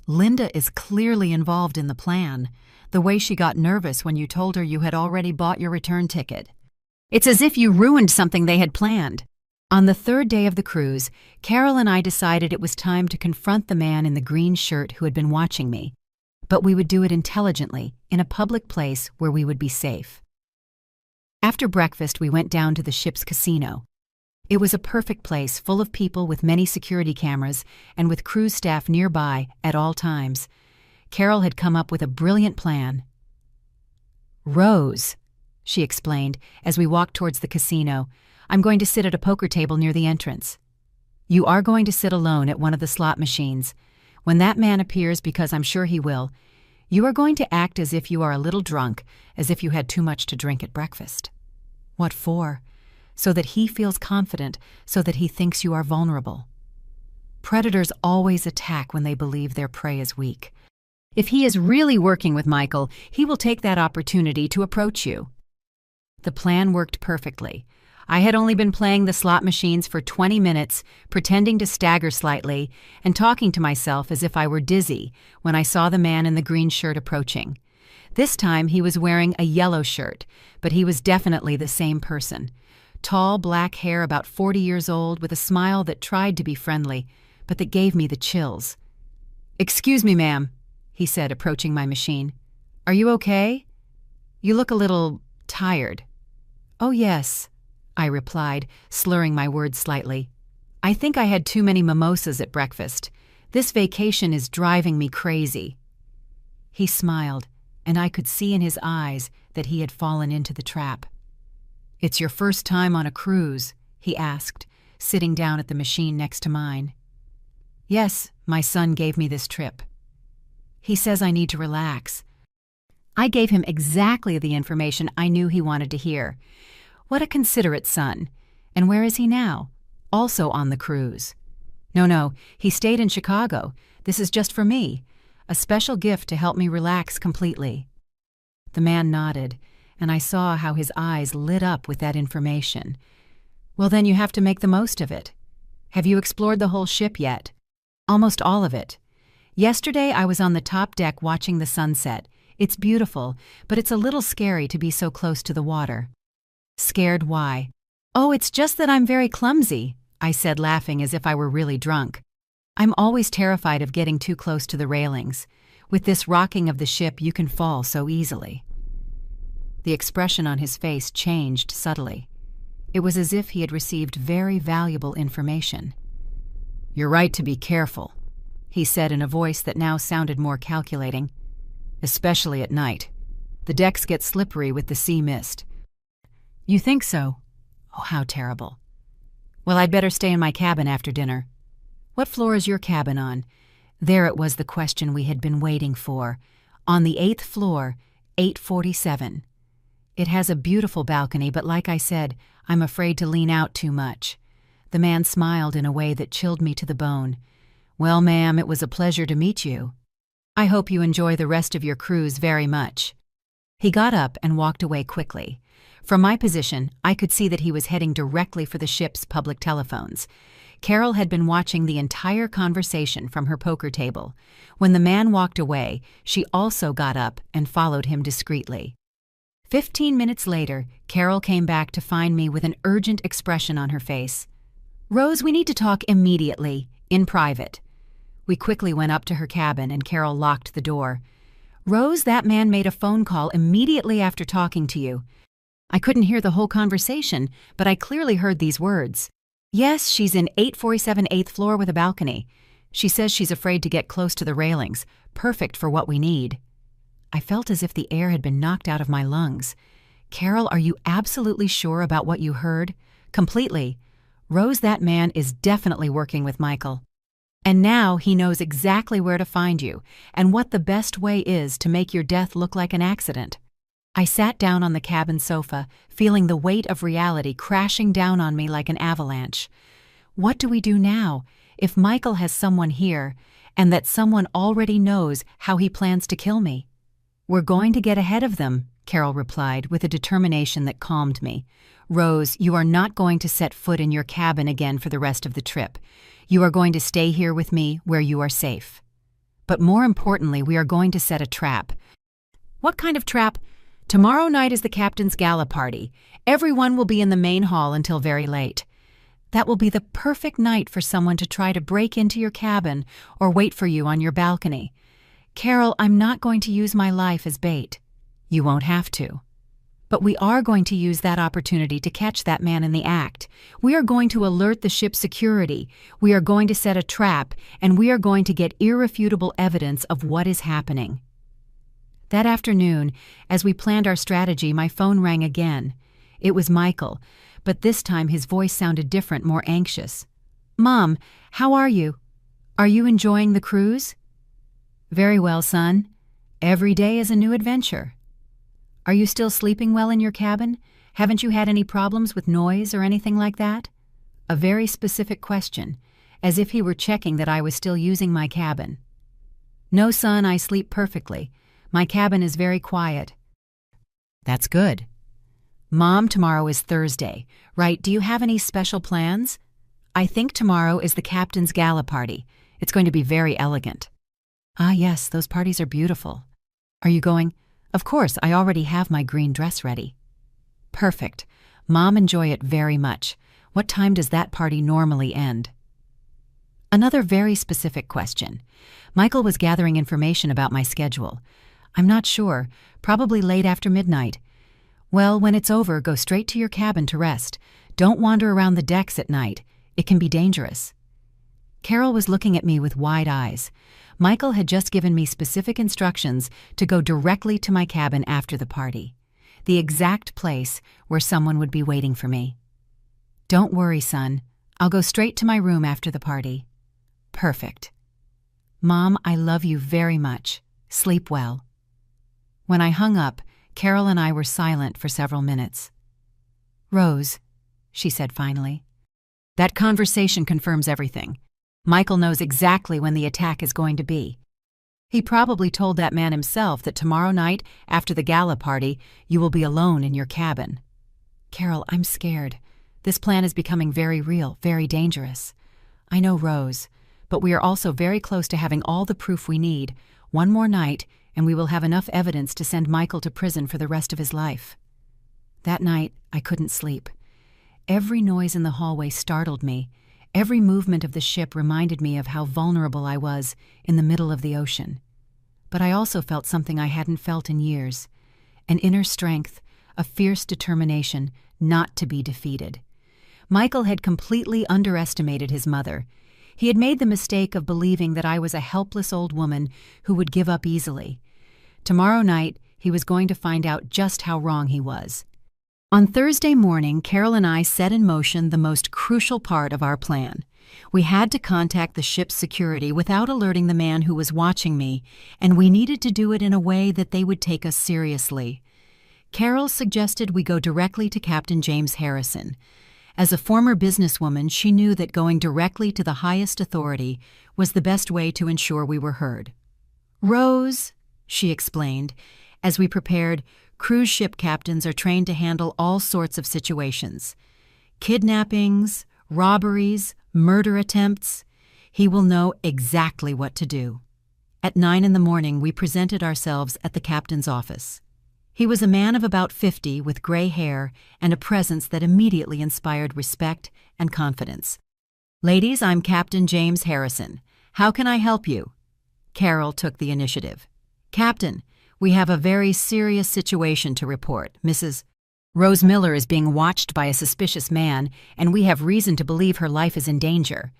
Linda is clearly involved in the plan. The way she got nervous when you told her you had already bought your return ticket. It's as if you ruined something they had planned." On the third day of the cruise, Carol and I decided it was time to confront the man in the green shirt who had been watching me, but we would do it intelligently, in a public place where we would be safe. After breakfast, we went down to the ship's casino. It was a perfect place, full of people with many security cameras and with cruise staff nearby at all times. Carol had come up with a brilliant plan. "Rose," she explained as we walked towards the casino, "I'm going to sit at a poker table near the entrance. You are going to sit alone at one of the slot machines. When that man appears, because I'm sure he will, you are going to act as if you are a little drunk, as if you had too much to drink at breakfast." "What for?" "So that he feels confident, so that he thinks you are vulnerable. Predators always attack when they believe their prey is weak. If he is really working with Michael, he will take that opportunity to approach you." The plan worked perfectly. I had only been playing the slot machines for 20 minutes, pretending to stagger slightly, and talking to myself as if I were dizzy when I saw the man in the green shirt approaching. This time he was wearing a yellow shirt, but he was definitely the same person. Tall, black hair, about 40 years old, with a smile that tried to be friendly, but that gave me the chills. "Excuse me, ma'am," he said, approaching my machine. "Are you okay? You look a little tired." "Oh, yes," I replied, slurring my words slightly. I think I had too many mimosas at breakfast. This vacation is driving me crazy." He smiled, and I could see in his eyes that he had fallen into the trap. "It's your first time on a cruise?" he asked, sitting down at the machine next to mine. "Yes, my son gave me this trip. He says I need to relax." I gave him exactly the information I knew he wanted to hear. What a considerate son. And where is he now? Also on the cruise. No, he stayed in Chicago. This is just for me. A special gift to help me relax completely." The man nodded, and I saw how his eyes lit up with that information. "Well, then you have to make the most of it. Have you explored the whole ship yet?" "Almost all of it. Yesterday I was on the top deck watching the sunset. It's beautiful, but it's a little scary to be so close to the water." "Scared why?" "Oh, it's just that I'm very clumsy," I said, laughing as if I were really drunk. "I'm always terrified of getting too close to the railings. With this rocking of the ship, you can fall so easily." The expression on his face changed subtly. It was as if he had received very valuable information. "You're right to be careful," he said in a voice that now sounded more calculating. "Especially at night. The decks get slippery with the sea mist." "You think so? Oh, how terrible. Well, I'd better stay in my cabin after dinner." "What floor is your cabin on?" There it was, the question we had been waiting for. "On the 8th floor, 847. It has a beautiful balcony, but like I said, I'm afraid to lean out too much." The man smiled in a way that chilled me to the bone. "Well, ma'am, it was a pleasure to meet you. I hope you enjoy the rest of your cruise very much." He got up and walked away quickly. From my position, I could see that he was heading directly for the ship's public telephones. Carol had been watching the entire conversation from her poker table. When the man walked away, she also got up and followed him discreetly. 15 minutes later, Carol came back to find me with an urgent expression on her face. "Rose, we need to talk immediately, in private." We quickly went up to her cabin and Carol locked the door. "Rose, that man made a phone call immediately after talking to you." I couldn't hear the whole conversation, but I clearly heard these words. "Yes, she's in 847 8th floor with a balcony. She says she's afraid to get close to the railings. Perfect for what we need." I felt as if the air had been knocked out of my lungs. "Carol, are you absolutely sure about what you heard?" "Completely. Rose, that man is definitely working with Michael. And now he knows exactly where to find you and what the best way is to make your death look like an accident." I sat down on the cabin sofa, feeling the weight of reality crashing down on me like an avalanche. What do we do now if Michael has someone here and that someone already knows how he plans to kill me? "We're going to get ahead of them," Carol replied with a determination that calmed me. "Rose, you are not going to set foot in your cabin again for the rest of the trip. You are going to stay here with me where you are safe. But more importantly, we are going to set a trap." "What kind of trap?" "Tomorrow night is the captain's gala party. Everyone will be in the main hall until very late. That will be the perfect night for someone to try to break into your cabin or wait for you on your balcony. Carol, I'm not going to use my life as bait." "You won't have to. But we are going to use that opportunity to catch that man in the act. We are going to alert the ship's security. We are going to set a trap, and we are going to get irrefutable evidence of what is happening." That afternoon, as we planned our strategy, my phone rang again. It was Michael, but this time his voice sounded different, more anxious. "Mom, how are you? Are you enjoying the cruise?" "Very well, son. Every day is a new adventure." "Are you still sleeping well in your cabin? Haven't you had any problems with noise or anything like that?" A very specific question, as if he were checking that I was still using my cabin. "No, son, I sleep perfectly. My cabin is very quiet." "That's good." "Mom, tomorrow is Thursday, right? Do you have any special plans?" "I think tomorrow is the captain's gala party. It's going to be very elegant." "Ah, yes, those parties are beautiful. Are you going?" "Of course, I already have my green dress ready." "Perfect. Mom, enjoy it very much. What time does that party normally end?" Another very specific question. Michael was gathering information about my schedule. "I'm not sure. Probably late after midnight." "Well, when it's over, go straight to your cabin to rest. Don't wander around the decks at night. It can be dangerous." Carol was looking at me with wide eyes. Michael had just given me specific instructions to go directly to my cabin after the party, the exact place where someone would be waiting for me. "Don't worry, son. I'll go straight to my room after the party." "Perfect." "Mom, I love you very much. Sleep well." When I hung up, Carol and I were silent for several minutes. "Rose," she said finally, "that conversation confirms everything. Michael knows exactly when the attack is going to be. He probably told that man himself that tomorrow night, after the gala party, you will be alone in your cabin." "Carol, I'm scared. This plan is becoming very real, very dangerous." "I know, Rose, but we are also very close to having all the proof we need. One more night, and we will have enough evidence to send Michael to prison for the rest of his life." That night, I couldn't sleep. Every noise in the hallway startled me. Every movement of the ship reminded me of how vulnerable I was in the middle of the ocean. But I also felt something I hadn't felt in years, an inner strength, a fierce determination not to be defeated. Michael had completely underestimated his mother. He had made the mistake of believing that I was a helpless old woman who would give up easily. Tomorrow night, he was going to find out just how wrong he was. On Thursday morning, Carol and I set in motion the most crucial part of our plan. We had to contact the ship's security without alerting the man who was watching me, and we needed to do it in a way that they would take us seriously. Carol suggested we go directly to Captain James Harrison. As a former businesswoman, she knew that going directly to the highest authority was the best way to ensure we were heard. "Rose," she explained, as we prepared, "cruise ship captains are trained to handle all sorts of situations. Kidnappings, robberies, murder attempts. He will know exactly what to do." At 9 a.m, we presented ourselves at the captain's office. He was a man of about 50 with gray hair and a presence that immediately inspired respect and confidence. "Ladies, I'm Captain James Harrison. How can I help you?" Carol took the initiative. "Captain, we have a very serious situation to report. Mrs. Rose Miller is being watched by a suspicious man, and we have reason to believe her life is in danger."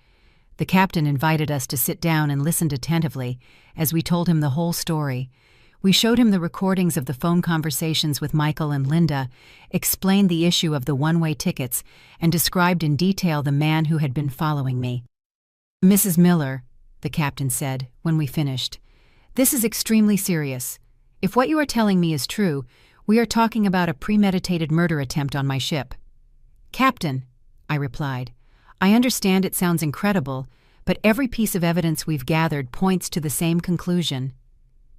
The captain invited us to sit down and listened attentively as we told him the whole story. We showed him the recordings of the phone conversations with Michael and Linda, explained the issue of the one-way tickets, and described in detail the man who had been following me. "Mrs. Miller," the captain said when we finished, "this is extremely serious. If what you are telling me is true, we are talking about a premeditated murder attempt on my ship." "Captain," I replied, "I understand it sounds incredible, but every piece of evidence we've gathered points to the same conclusion."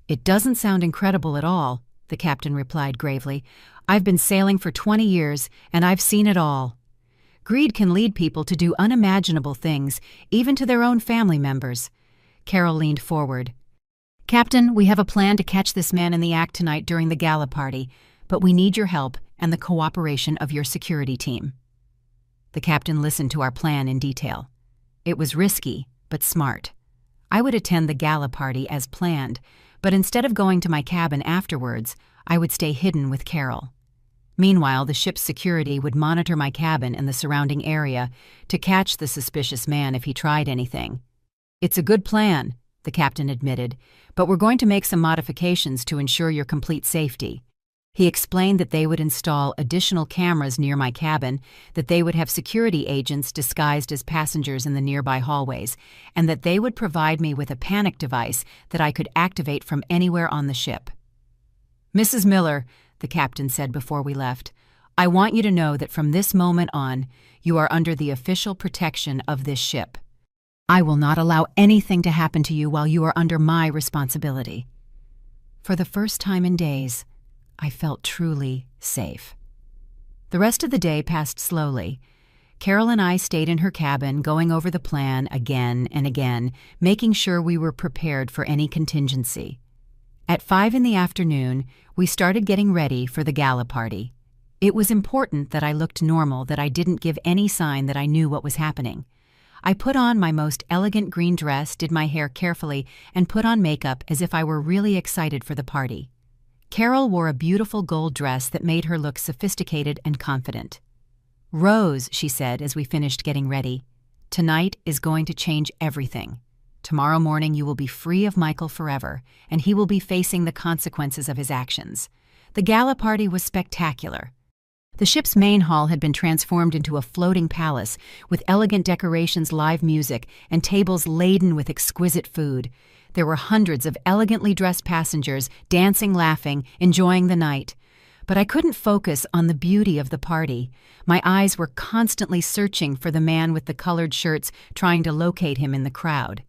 "It doesn't sound incredible at all," the captain replied gravely. "I've been sailing for 20 years, and I've seen it all. Greed can lead people to do unimaginable things, even to their own family members." Carol leaned forward. "Captain, we have a plan to catch this man in the act tonight during the gala party, but we need your help and the cooperation of your security team." The captain listened to our plan in detail. It was risky, but smart. I would attend the gala party as planned, but instead of going to my cabin afterwards, I would stay hidden with Carol. Meanwhile, the ship's security would monitor my cabin and the surrounding area to catch the suspicious man if he tried anything. "It's a good plan," the captain admitted, "but we're going to make some modifications to ensure your complete safety." He explained that they would install additional cameras near my cabin, that they would have security agents disguised as passengers in the nearby hallways, and that they would provide me with a panic device that I could activate from anywhere on the ship. "Mrs. Miller," the captain said before we left, "I want you to know that from this moment on, you are under the official protection of this ship. I will not allow anything to happen to you while you are under my responsibility." For the first time in days, I felt truly safe. The rest of the day passed slowly. Carol and I stayed in her cabin, going over the plan again and again, making sure we were prepared for any contingency. At 5 p.m, we started getting ready for the gala party. It was important that I looked normal, that I didn't give any sign that I knew what was happening. I put on my most elegant green dress, did my hair carefully, and put on makeup as if I were really excited for the party. Carol wore a beautiful gold dress that made her look sophisticated and confident. "Rose," she said as we finished getting ready, Tonight is going to change everything. Tomorrow morning you will be free of Michael forever, and he will be facing the consequences of his actions. The gala party was spectacular. The ship's main hall had been transformed into a floating palace with elegant decorations, live music, and tables laden with exquisite food. There were hundreds of elegantly dressed passengers dancing, laughing, enjoying the night. But I couldn't focus on the beauty of the party. My eyes were constantly searching for the man with the colored shirts, trying to locate him in the crowd.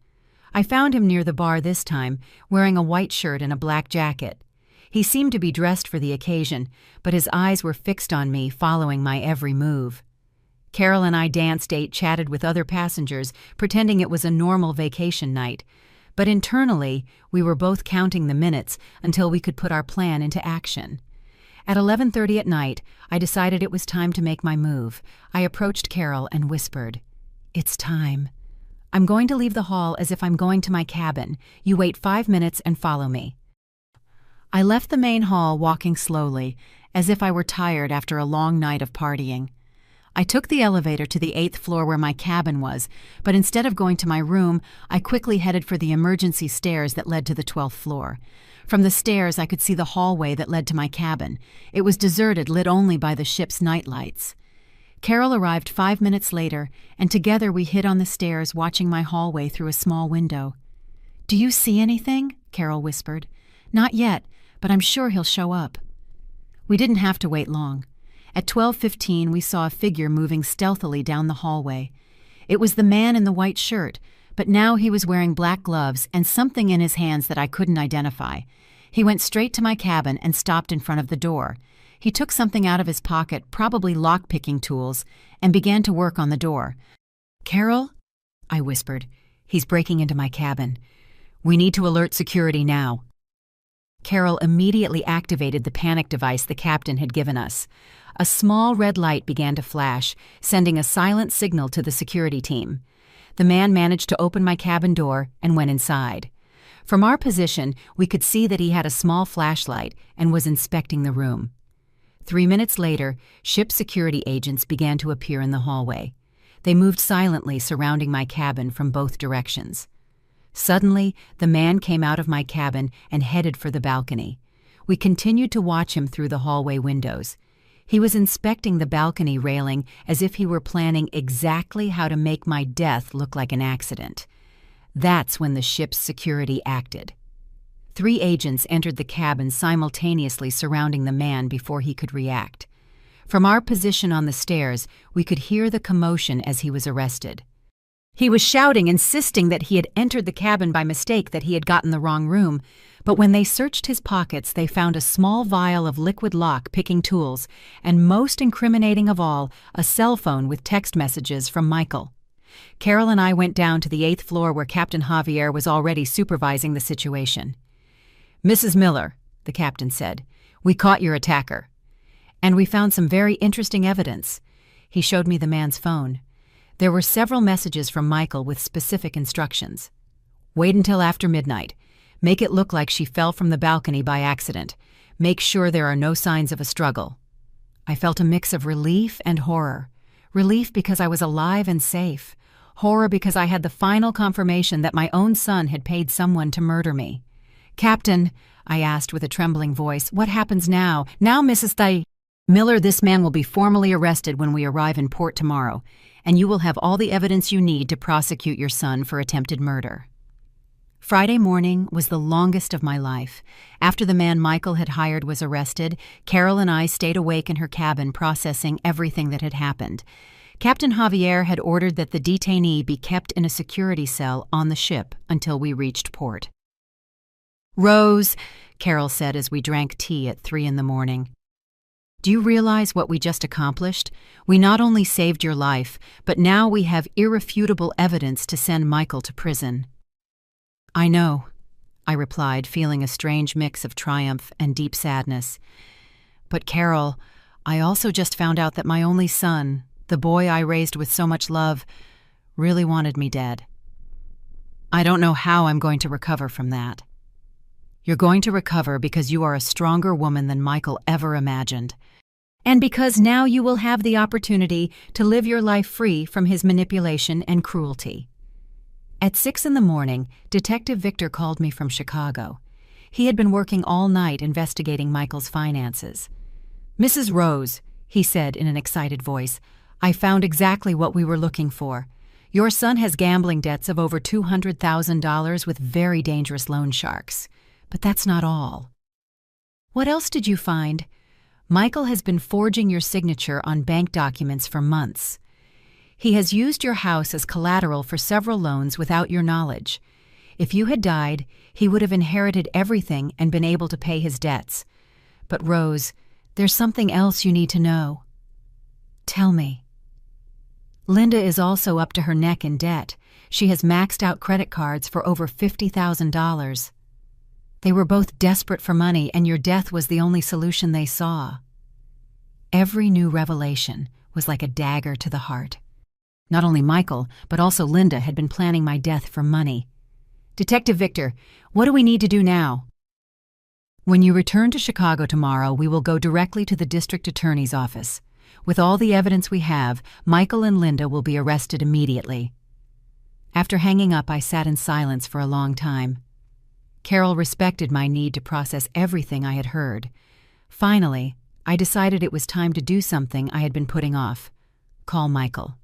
I found him near the bar this time, wearing a white shirt and a black jacket. He seemed to be dressed for the occasion, but his eyes were fixed on me, following my every move. Carol and I danced, ate, chatted with other passengers, pretending it was a normal vacation night. But internally, we were both counting the minutes until we could put our plan into action. At 11:30 at night, I decided it was time to make my move. I approached Carol and whispered, "It's time. I'm going to leave the hall as if I'm going to my cabin. You wait 5 minutes and follow me." I left the main hall walking slowly, as if I were tired after a long night of partying. I took the elevator to the 8th floor where my cabin was, but instead of going to my room, I quickly headed for the emergency stairs that led to the 12th floor. From the stairs, I could see the hallway that led to my cabin. It was deserted, lit only by the ship's night lights. Carol arrived 5 minutes later, and together we hid on the stairs, watching my hallway through a small window. "Do you see anything?" Carol whispered. "Not yet, but I'm sure he'll show up." We didn't have to wait long. At 12:15, we saw a figure moving stealthily down the hallway. It was the man in the white shirt, but now he was wearing black gloves and something in his hands that I couldn't identify. He went straight to my cabin and stopped in front of the door. He took something out of his pocket, probably lock-picking tools, and began to work on the door. "Carol?" I whispered. "He's breaking into my cabin. We need to alert security now." Carol immediately activated the panic device the captain had given us. A small red light began to flash, sending a silent signal to the security team. The man managed to open my cabin door and went inside. From our position, we could see that he had a small flashlight and was inspecting the room. 3 minutes later, ship security agents began to appear in the hallway. They moved silently, surrounding my cabin from both directions. Suddenly, the man came out of my cabin and headed for the balcony. We continued to watch him through the hallway windows. He was inspecting the balcony railing as if he were planning exactly how to make my death look like an accident. That's when the ship's security acted. 3 agents entered the cabin, simultaneously surrounding the man before he could react. From our position on the stairs, we could hear the commotion as he was arrested. He was shouting, insisting that he had entered the cabin by mistake, that he had gotten the wrong room. But when they searched his pockets, they found a small vial of liquid lock-picking tools, and most incriminating of all, a cell phone with text messages from Michael. Carol and I went down to the 8th floor where Captain Javier was already supervising the situation. "Mrs. Miller," the captain said, "we caught your attacker. And we found some very interesting evidence." He showed me the man's phone. There were several messages from Michael with specific instructions. "Wait until after midnight. Make it look like she fell from the balcony by accident. Make sure there are no signs of a struggle." I felt a mix of relief and horror. Relief because I was alive and safe. Horror because I had the final confirmation that my own son had paid someone to murder me. "Captain," I asked with a trembling voice, "what happens now? Now, Mrs. Miller, this man will be formally arrested when we arrive in port tomorrow, and you will have all the evidence you need to prosecute your son for attempted murder." Friday morning was the longest of my life. After the man Michael had hired was arrested, Carol and I stayed awake in her cabin processing everything that had happened. Captain Javier had ordered that the detainee be kept in a security cell on the ship until we reached port. "Rose," Carol said as we drank tea at 3 a.m. "Do you realize what we just accomplished? We not only saved your life, but now we have irrefutable evidence to send Michael to prison." "I know," I replied, feeling a strange mix of triumph and deep sadness. "But Carol, I also just found out that my only son, the boy I raised with so much love, really wanted me dead. I don't know how I'm going to recover from that." "You're going to recover because you are a stronger woman than Michael ever imagined. And because now you will have the opportunity to live your life free from his manipulation and cruelty. At 6 in the morning, Detective Victor called me from Chicago. He had been working all night investigating Michael's finances. "Mrs. Rose," he said in an excited voice, "I found exactly what we were looking for. Your son has gambling debts of over $200,000 with very dangerous loan sharks. But that's not all." "What else did you find?" "Michael has been forging your signature on bank documents for months. He has used your house as collateral for several loans without your knowledge. If you had died, he would have inherited everything and been able to pay his debts. But Rose, there's something else you need to know." "Tell me." "Linda is also up to her neck in debt. She has maxed out credit cards for over $50,000. They were both desperate for money, and your death was the only solution they saw." Every new revelation was like a dagger to the heart. Not only Michael, but also Linda had been planning my death for money. "Detective Victor, what do we need to do now?" "When you return to Chicago tomorrow, we will go directly to the district attorney's office. With all the evidence we have, Michael and Linda will be arrested immediately." After hanging up, I sat in silence for a long time. Carol respected my need to process everything I had heard. Finally, I decided it was time to do something I had been putting off: call Michael.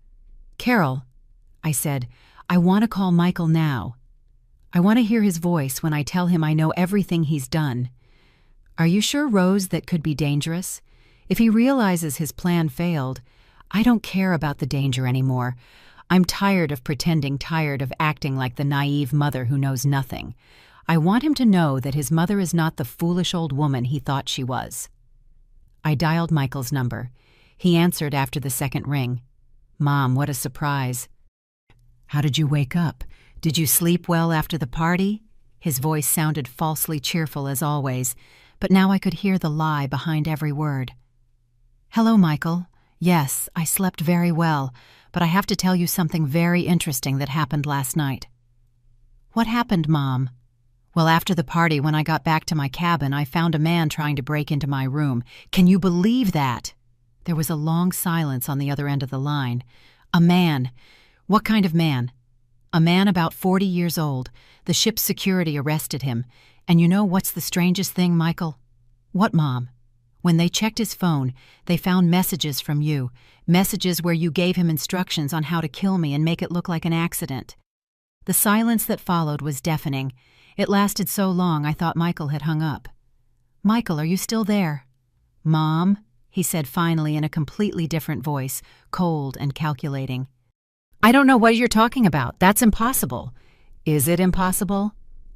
"Carol," I said, "I want to call Michael now. I want to hear his voice when I tell him I know everything he's done. Are you sure, Rose, that could be dangerous? If he realizes his plan failed, I don't care about the danger anymore. I'm tired of pretending, tired of acting like the naive mother who knows nothing. I want him to know that his mother is not the foolish old woman he thought she was." I dialed Michael's number. He answered after the second ring. "Mom, what a surprise." "How did you wake up? Did you sleep well after the party?" His voice sounded falsely cheerful as always, but now I could hear the lie behind every word. "Hello, Michael. Yes, I slept very well, but I have to tell you something very interesting that happened last night." "What happened, Mom?" "Well, after the party, when I got back to my cabin, I found a man trying to break into my room. Can you believe that?" There was a long silence on the other end of the line. "A man. What kind of man?" "A man about 40 years old. The ship's security arrested him. And you know what's the strangest thing, Michael?" "What, Mom?" "When they checked his phone, they found messages from you, messages where you gave him instructions on how to kill me and make it look like an accident." The silence that followed was deafening. It lasted so long I thought Michael had hung up. "Michael, are you still there?" "Mom," he said finally in a completely different voice, cold and calculating. "I don't know what you're talking about. That's impossible." "Is it impossible?"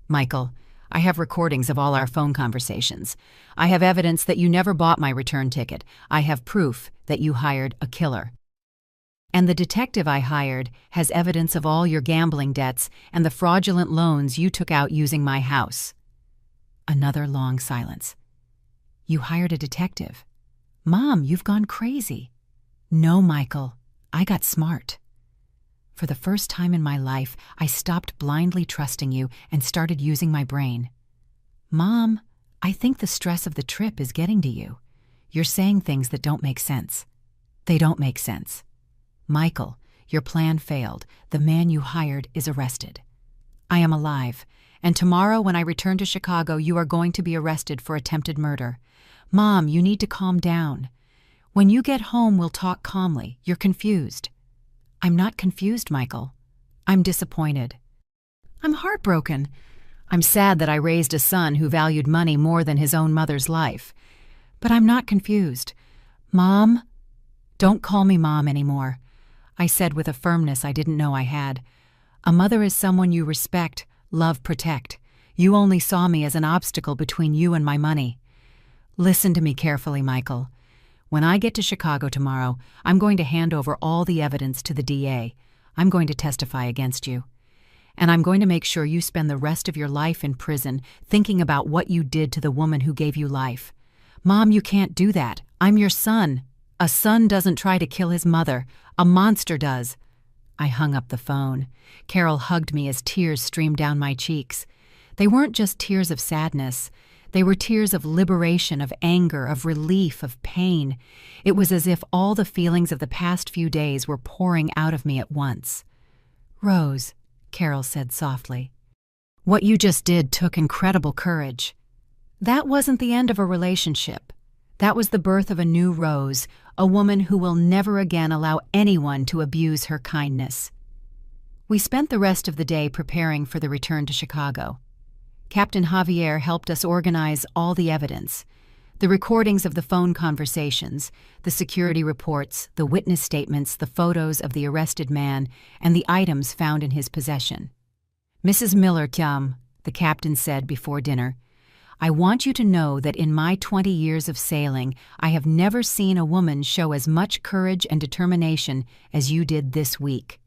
"Michael, I have recordings of all our phone conversations. I have evidence that you never bought my return ticket. I have proof that you hired a killer. And the detective I hired has evidence of all your gambling debts and the fraudulent loans you took out using my house." Another long silence. "You hired a detective? Mom, you've gone crazy." "No, Michael, I got smart. For the first time in my life, I stopped blindly trusting you and started using my brain." "Mom, I think the stress of the trip is getting to you. You're saying things that don't make sense." "They don't make sense. Michael, your plan failed. The man you hired is arrested. I am alive, and tomorrow when I return to Chicago, you are going to be arrested for attempted murder. Mom, you need to calm down. When you get home, we'll talk calmly. You're confused." "I'm not confused, Michael. I'm disappointed. I'm heartbroken. I'm sad that I raised a son who valued money more than his own mother's life. But I'm not confused. Mom?" "Don't call me Mom anymore," I said with a firmness I didn't know I had. "A mother is someone you respect, love, protect. You only saw me as an obstacle between you and my money. Listen to me carefully, Michael. When I get to Chicago tomorrow, I'm going to hand over all the evidence to the DA. I'm going to testify against you. And I'm going to make sure you spend the rest of your life in prison thinking about what you did to the woman who gave you life. Mom, you can't do that. I'm your son. A son doesn't try to kill his mother. A monster does." I hung up the phone. Carol hugged me as tears streamed down my cheeks. They weren't just tears of sadness. They were tears of liberation, of anger, of relief, of pain. It was as if all the feelings of the past few days were pouring out of me at once. "Rose," Carol said softly, "what you just did took incredible courage. That wasn't the end of a relationship. That was the birth of a new Rose, a woman who will never again allow anyone to abuse her kindness." We spent the rest of the day preparing for the return to Chicago. Captain Javier helped us organize all the evidence: the recordings of the phone conversations, the security reports, the witness statements, the photos of the arrested man, and the items found in his possession. "Mrs. Miller, the captain said before dinner, "I want you to know that in my 20 years of sailing, I have never seen a woman show as much courage and determination as you did this week.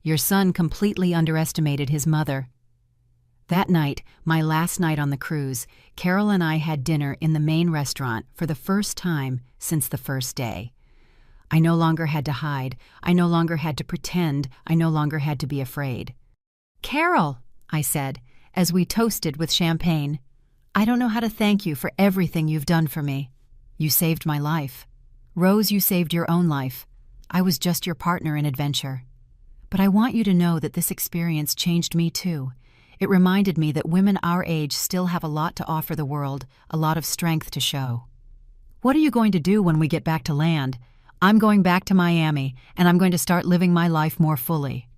Your son completely underestimated his mother." That night, my last night on the cruise, Carol and I had dinner in the main restaurant for the first time since the first day. I no longer had to hide. I no longer had to pretend. I no longer had to be afraid. "Carol," I said, as we toasted with champagne, "I don't know how to thank you for everything you've done for me. You saved my life. Rose, you saved your own life. I was just your partner in adventure. But I want you to know that this experience changed me too. It reminded me that women our age still have a lot to offer the world, a lot of strength to show." "What are you going to do when we get back to land?" "I'm going back to Miami, and I'm going to start living my life more fully."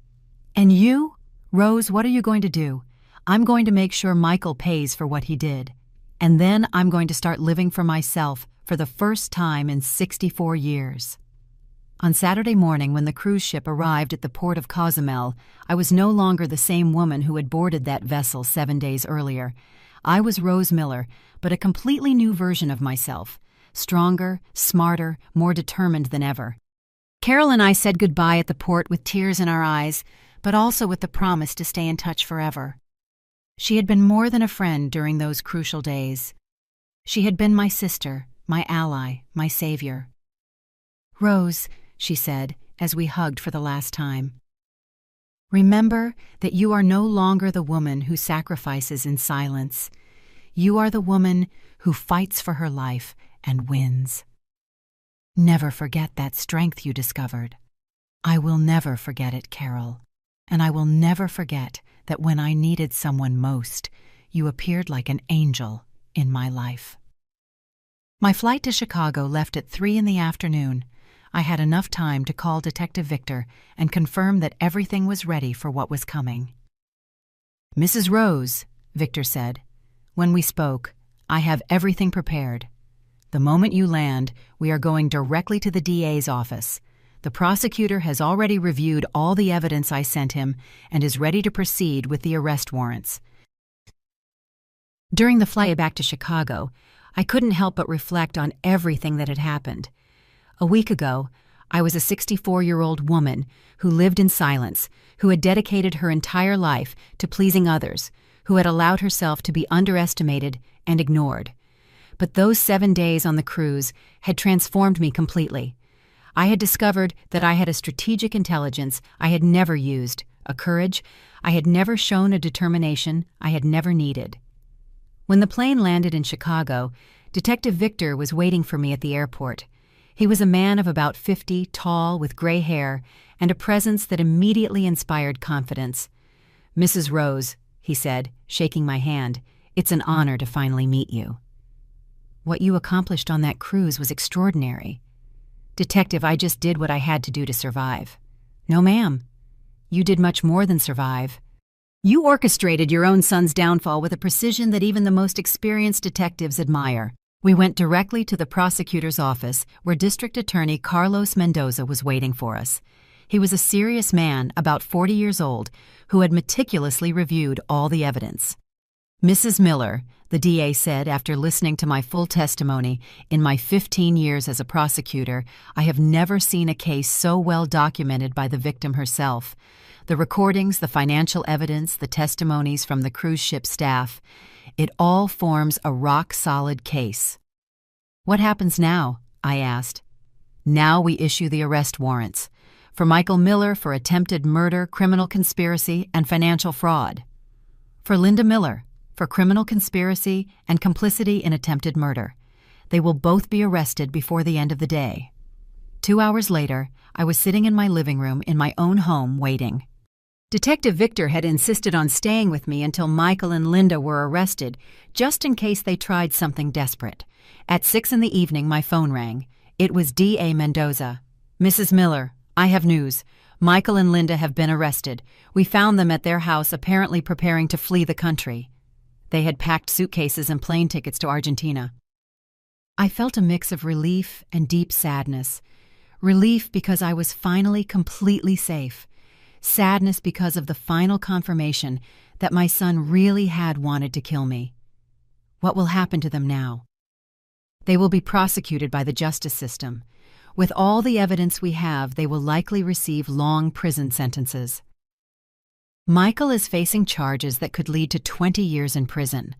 "And you? Rose, what are you going to do?" "I'm going to make sure Michael pays for what he did. And then I'm going to start living for myself for the first time in 64 years. On Saturday morning, when the cruise ship arrived at the port of Cozumel, I was no longer the same woman who had boarded that vessel 7 days earlier. I was Rose Miller, but a completely new version of myself, stronger, smarter, more determined than ever. Carol and I said goodbye at the port with tears in our eyes, but also with the promise to stay in touch forever. She had been more than a friend during those crucial days. She had been my sister, my ally, my savior. "Rose," she said, as we hugged for the last time, "remember that you are no longer the woman who sacrifices in silence. You are the woman who fights for her life and wins. Never forget that strength you discovered. I will never forget it, Carol. And I will never forget that when I needed someone most, you appeared like an angel in my life." My flight to Chicago left at 3 in the afternoon. I had enough time to call Detective Victor and confirm that everything was ready for what was coming. "Mrs. Rose," Victor said, when we spoke, "I have everything prepared. The moment you land, we are going directly to the DA's office. The prosecutor has already reviewed all the evidence I sent him and is ready to proceed with the arrest warrants." During the flight back to Chicago, I couldn't help but reflect on everything that had happened. A week ago, I was a 64-year-old woman who lived in silence, who had dedicated her entire life to pleasing others, who had allowed herself to be underestimated and ignored. But those 7 days on the cruise had transformed me completely. I had discovered that I had a strategic intelligence I had never used, a courage I had never shown, a determination I had never needed. When the plane landed in Chicago, Detective Victor was waiting for me at the airport. He was a man of about 50, tall, with gray hair, and a presence that immediately inspired confidence. "Mrs. Rose," he said, shaking my hand, "it's an honor to finally meet you. What you accomplished on that cruise was extraordinary." "Detective, I just did what I had to do to survive." "No, ma'am. You did much more than survive. You orchestrated your own son's downfall with a precision that even the most experienced detectives admire." We went directly to the prosecutor's office, where District Attorney Carlos Mendoza was waiting for us. He was a serious man, about 40 years old, who had meticulously reviewed all the evidence. "Mrs. Miller," the DA said after listening to my full testimony, "in my 15 years as a prosecutor, I have never seen a case so well documented by the victim herself. The recordings, the financial evidence, the testimonies from the cruise ship staff, it all forms a rock-solid case." "What happens now?" I asked. "Now we issue the arrest warrants for Michael Miller for attempted murder, criminal conspiracy, and financial fraud. For Linda Miller," for criminal conspiracy and complicity in attempted murder. They will both be arrested before the end of the day. 2 hours later, I was sitting in my living room in my own home waiting. Detective Victor had insisted on staying with me until Michael and Linda were arrested, just in case they tried something desperate. At 6 p.m, my phone rang. It was D.A. Mendoza. "Mrs. Miller, I have news. Michael and Linda have been arrested. We found them at their house apparently preparing to flee the country." They had packed suitcases and plane tickets to Argentina. I felt a mix of relief and deep sadness. Relief because I was finally completely safe. Sadness because of the final confirmation that my son really had wanted to kill me. What will happen to them now? They will be prosecuted by the justice system. With all the evidence we have, they will likely receive long prison sentences. Michael is facing charges that could lead to 20 years in prison.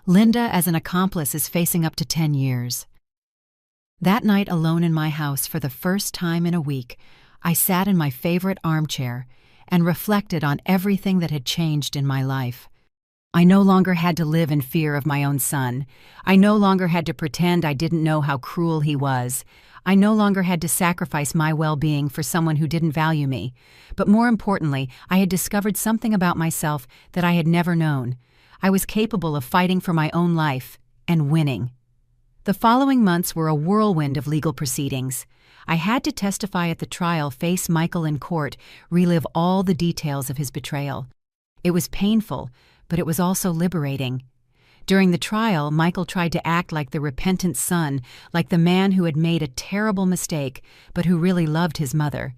Linda, as an accomplice, is facing up to 10 years. That night, alone in my house for the first time in a week, I sat in my favorite armchair and reflected on everything that had changed in my life. I no longer had to live in fear of my own son. I no longer had to pretend I didn't know how cruel he was. I no longer had to sacrifice my well-being for someone who didn't value me. But more importantly, I had discovered something about myself that I had never known. I was capable of fighting for my own life and winning. The following months were a whirlwind of legal proceedings. I had to testify at the trial, face Michael in court, relive all the details of his betrayal. It was painful, but it was also liberating. During the trial, Michael tried to act like the repentant son, like the man who had made a terrible mistake, but who really loved his mother.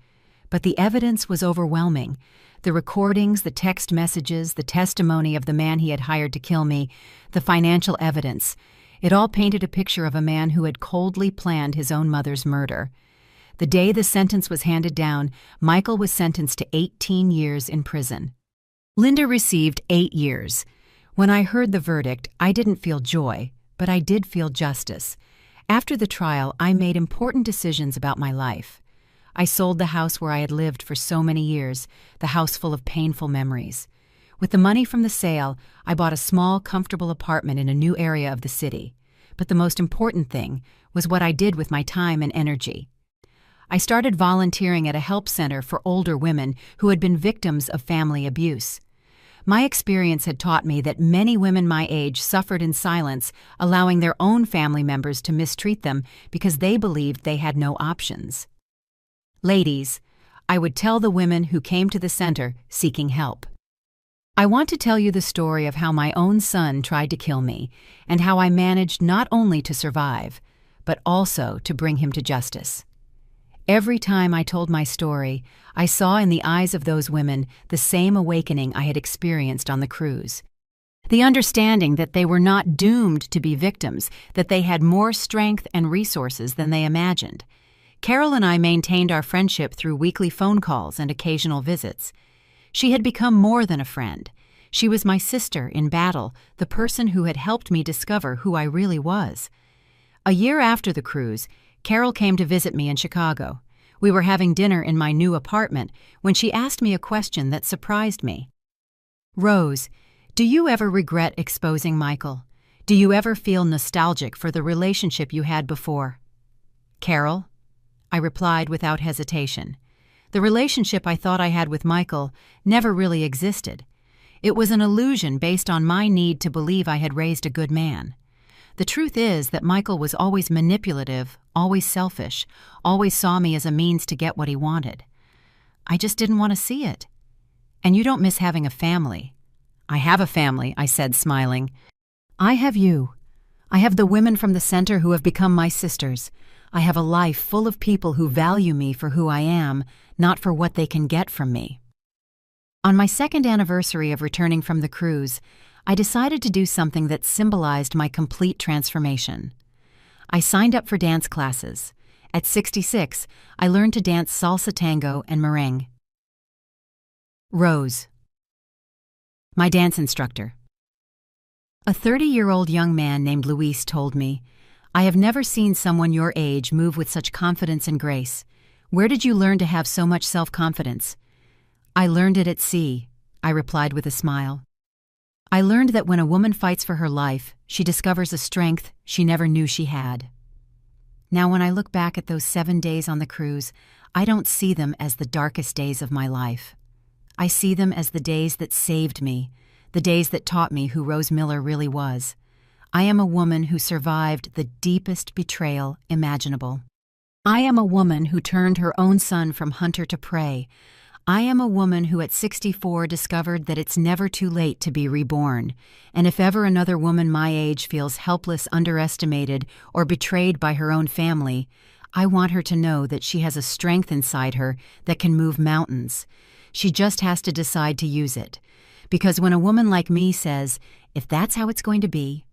But the evidence was overwhelming. The recordings, the text messages, the testimony of the man he had hired to kill me, the financial evidence. It all painted a picture of a man who had coldly planned his own mother's murder. The day the sentence was handed down, Michael was sentenced to 18 years in prison. Linda received 8 years. When I heard the verdict, I didn't feel joy, but I did feel justice. After the trial, I made important decisions about my life. I sold the house where I had lived for so many years, the house full of painful memories. With the money from the sale, I bought a small, comfortable apartment in a new area of the city. But the most important thing was what I did with my time and energy. I started volunteering at a help center for older women who had been victims of family abuse. My experience had taught me that many women my age suffered in silence, allowing their own family members to mistreat them because they believed they had no options. Ladies, I would tell the women who came to the center seeking help. I want to tell you the story of how my own son tried to kill me and how I managed not only to survive, but also to bring him to justice. Every time I told my story, I saw in the eyes of those women the same awakening I had experienced on the cruise. The understanding that they were not doomed to be victims, that they had more strength and resources than they imagined. Carol and I maintained our friendship through weekly phone calls and occasional visits. She had become more than a friend. She was my sister in battle, the person who had helped me discover who I really was. A year after the cruise, Carol came to visit me in Chicago. We were having dinner in my new apartment when she asked me a question that surprised me. "Rose, do you ever regret exposing Michael? Do you ever feel nostalgic for the relationship you had before?" "Carol," I replied without hesitation. The relationship I thought I had with Michael never really existed. It was an illusion based on my need to believe I had raised a good man. The truth is that Michael was always manipulative, always selfish, always saw me as a means to get what he wanted. I just didn't want to see it. "And you don't miss having a family." "I have a family," I said, smiling. "I have you. I have the women from the center who have become my sisters. I have a life full of people who value me for who I am, not for what they can get from me." On my second anniversary of returning from the cruise, I decided to do something that symbolized my complete transformation. I signed up for dance classes. At 66, I learned to dance salsa tango and merengue. Rose, my dance instructor. A 30-year-old young man named Luis told me, "I have never seen someone your age move with such confidence and grace. Where did you learn to have so much self-confidence?" "I learned it at sea," I replied with a smile. I learned that when a woman fights for her life, she discovers a strength she never knew she had. Now, when I look back at those 7 days on the cruise, I don't see them as the darkest days of my life. I see them as the days that saved me, the days that taught me who Rose Miller really was. I am a woman who survived the deepest betrayal imaginable. I am a woman who turned her own son from hunter to prey. I am a woman who at 64 discovered that it's never too late to be reborn, and if ever another woman my age feels helpless, underestimated, or betrayed by her own family, I want her to know that she has a strength inside her that can move mountains. She just has to decide to use it. Because when a woman like me says, "If that's how it's going to be,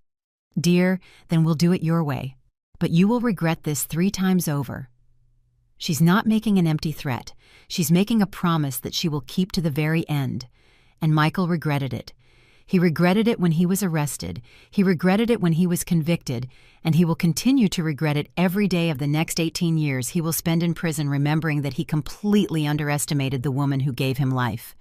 dear, then we'll do it your way, but you will regret this 3 times over." She's not making an empty threat. She's making a promise that she will keep to the very end. And Michael regretted it. He regretted it when he was arrested. He regretted it when he was convicted. And he will continue to regret it every day of the next 18 years he will spend in prison, remembering that he completely underestimated the woman who gave him life.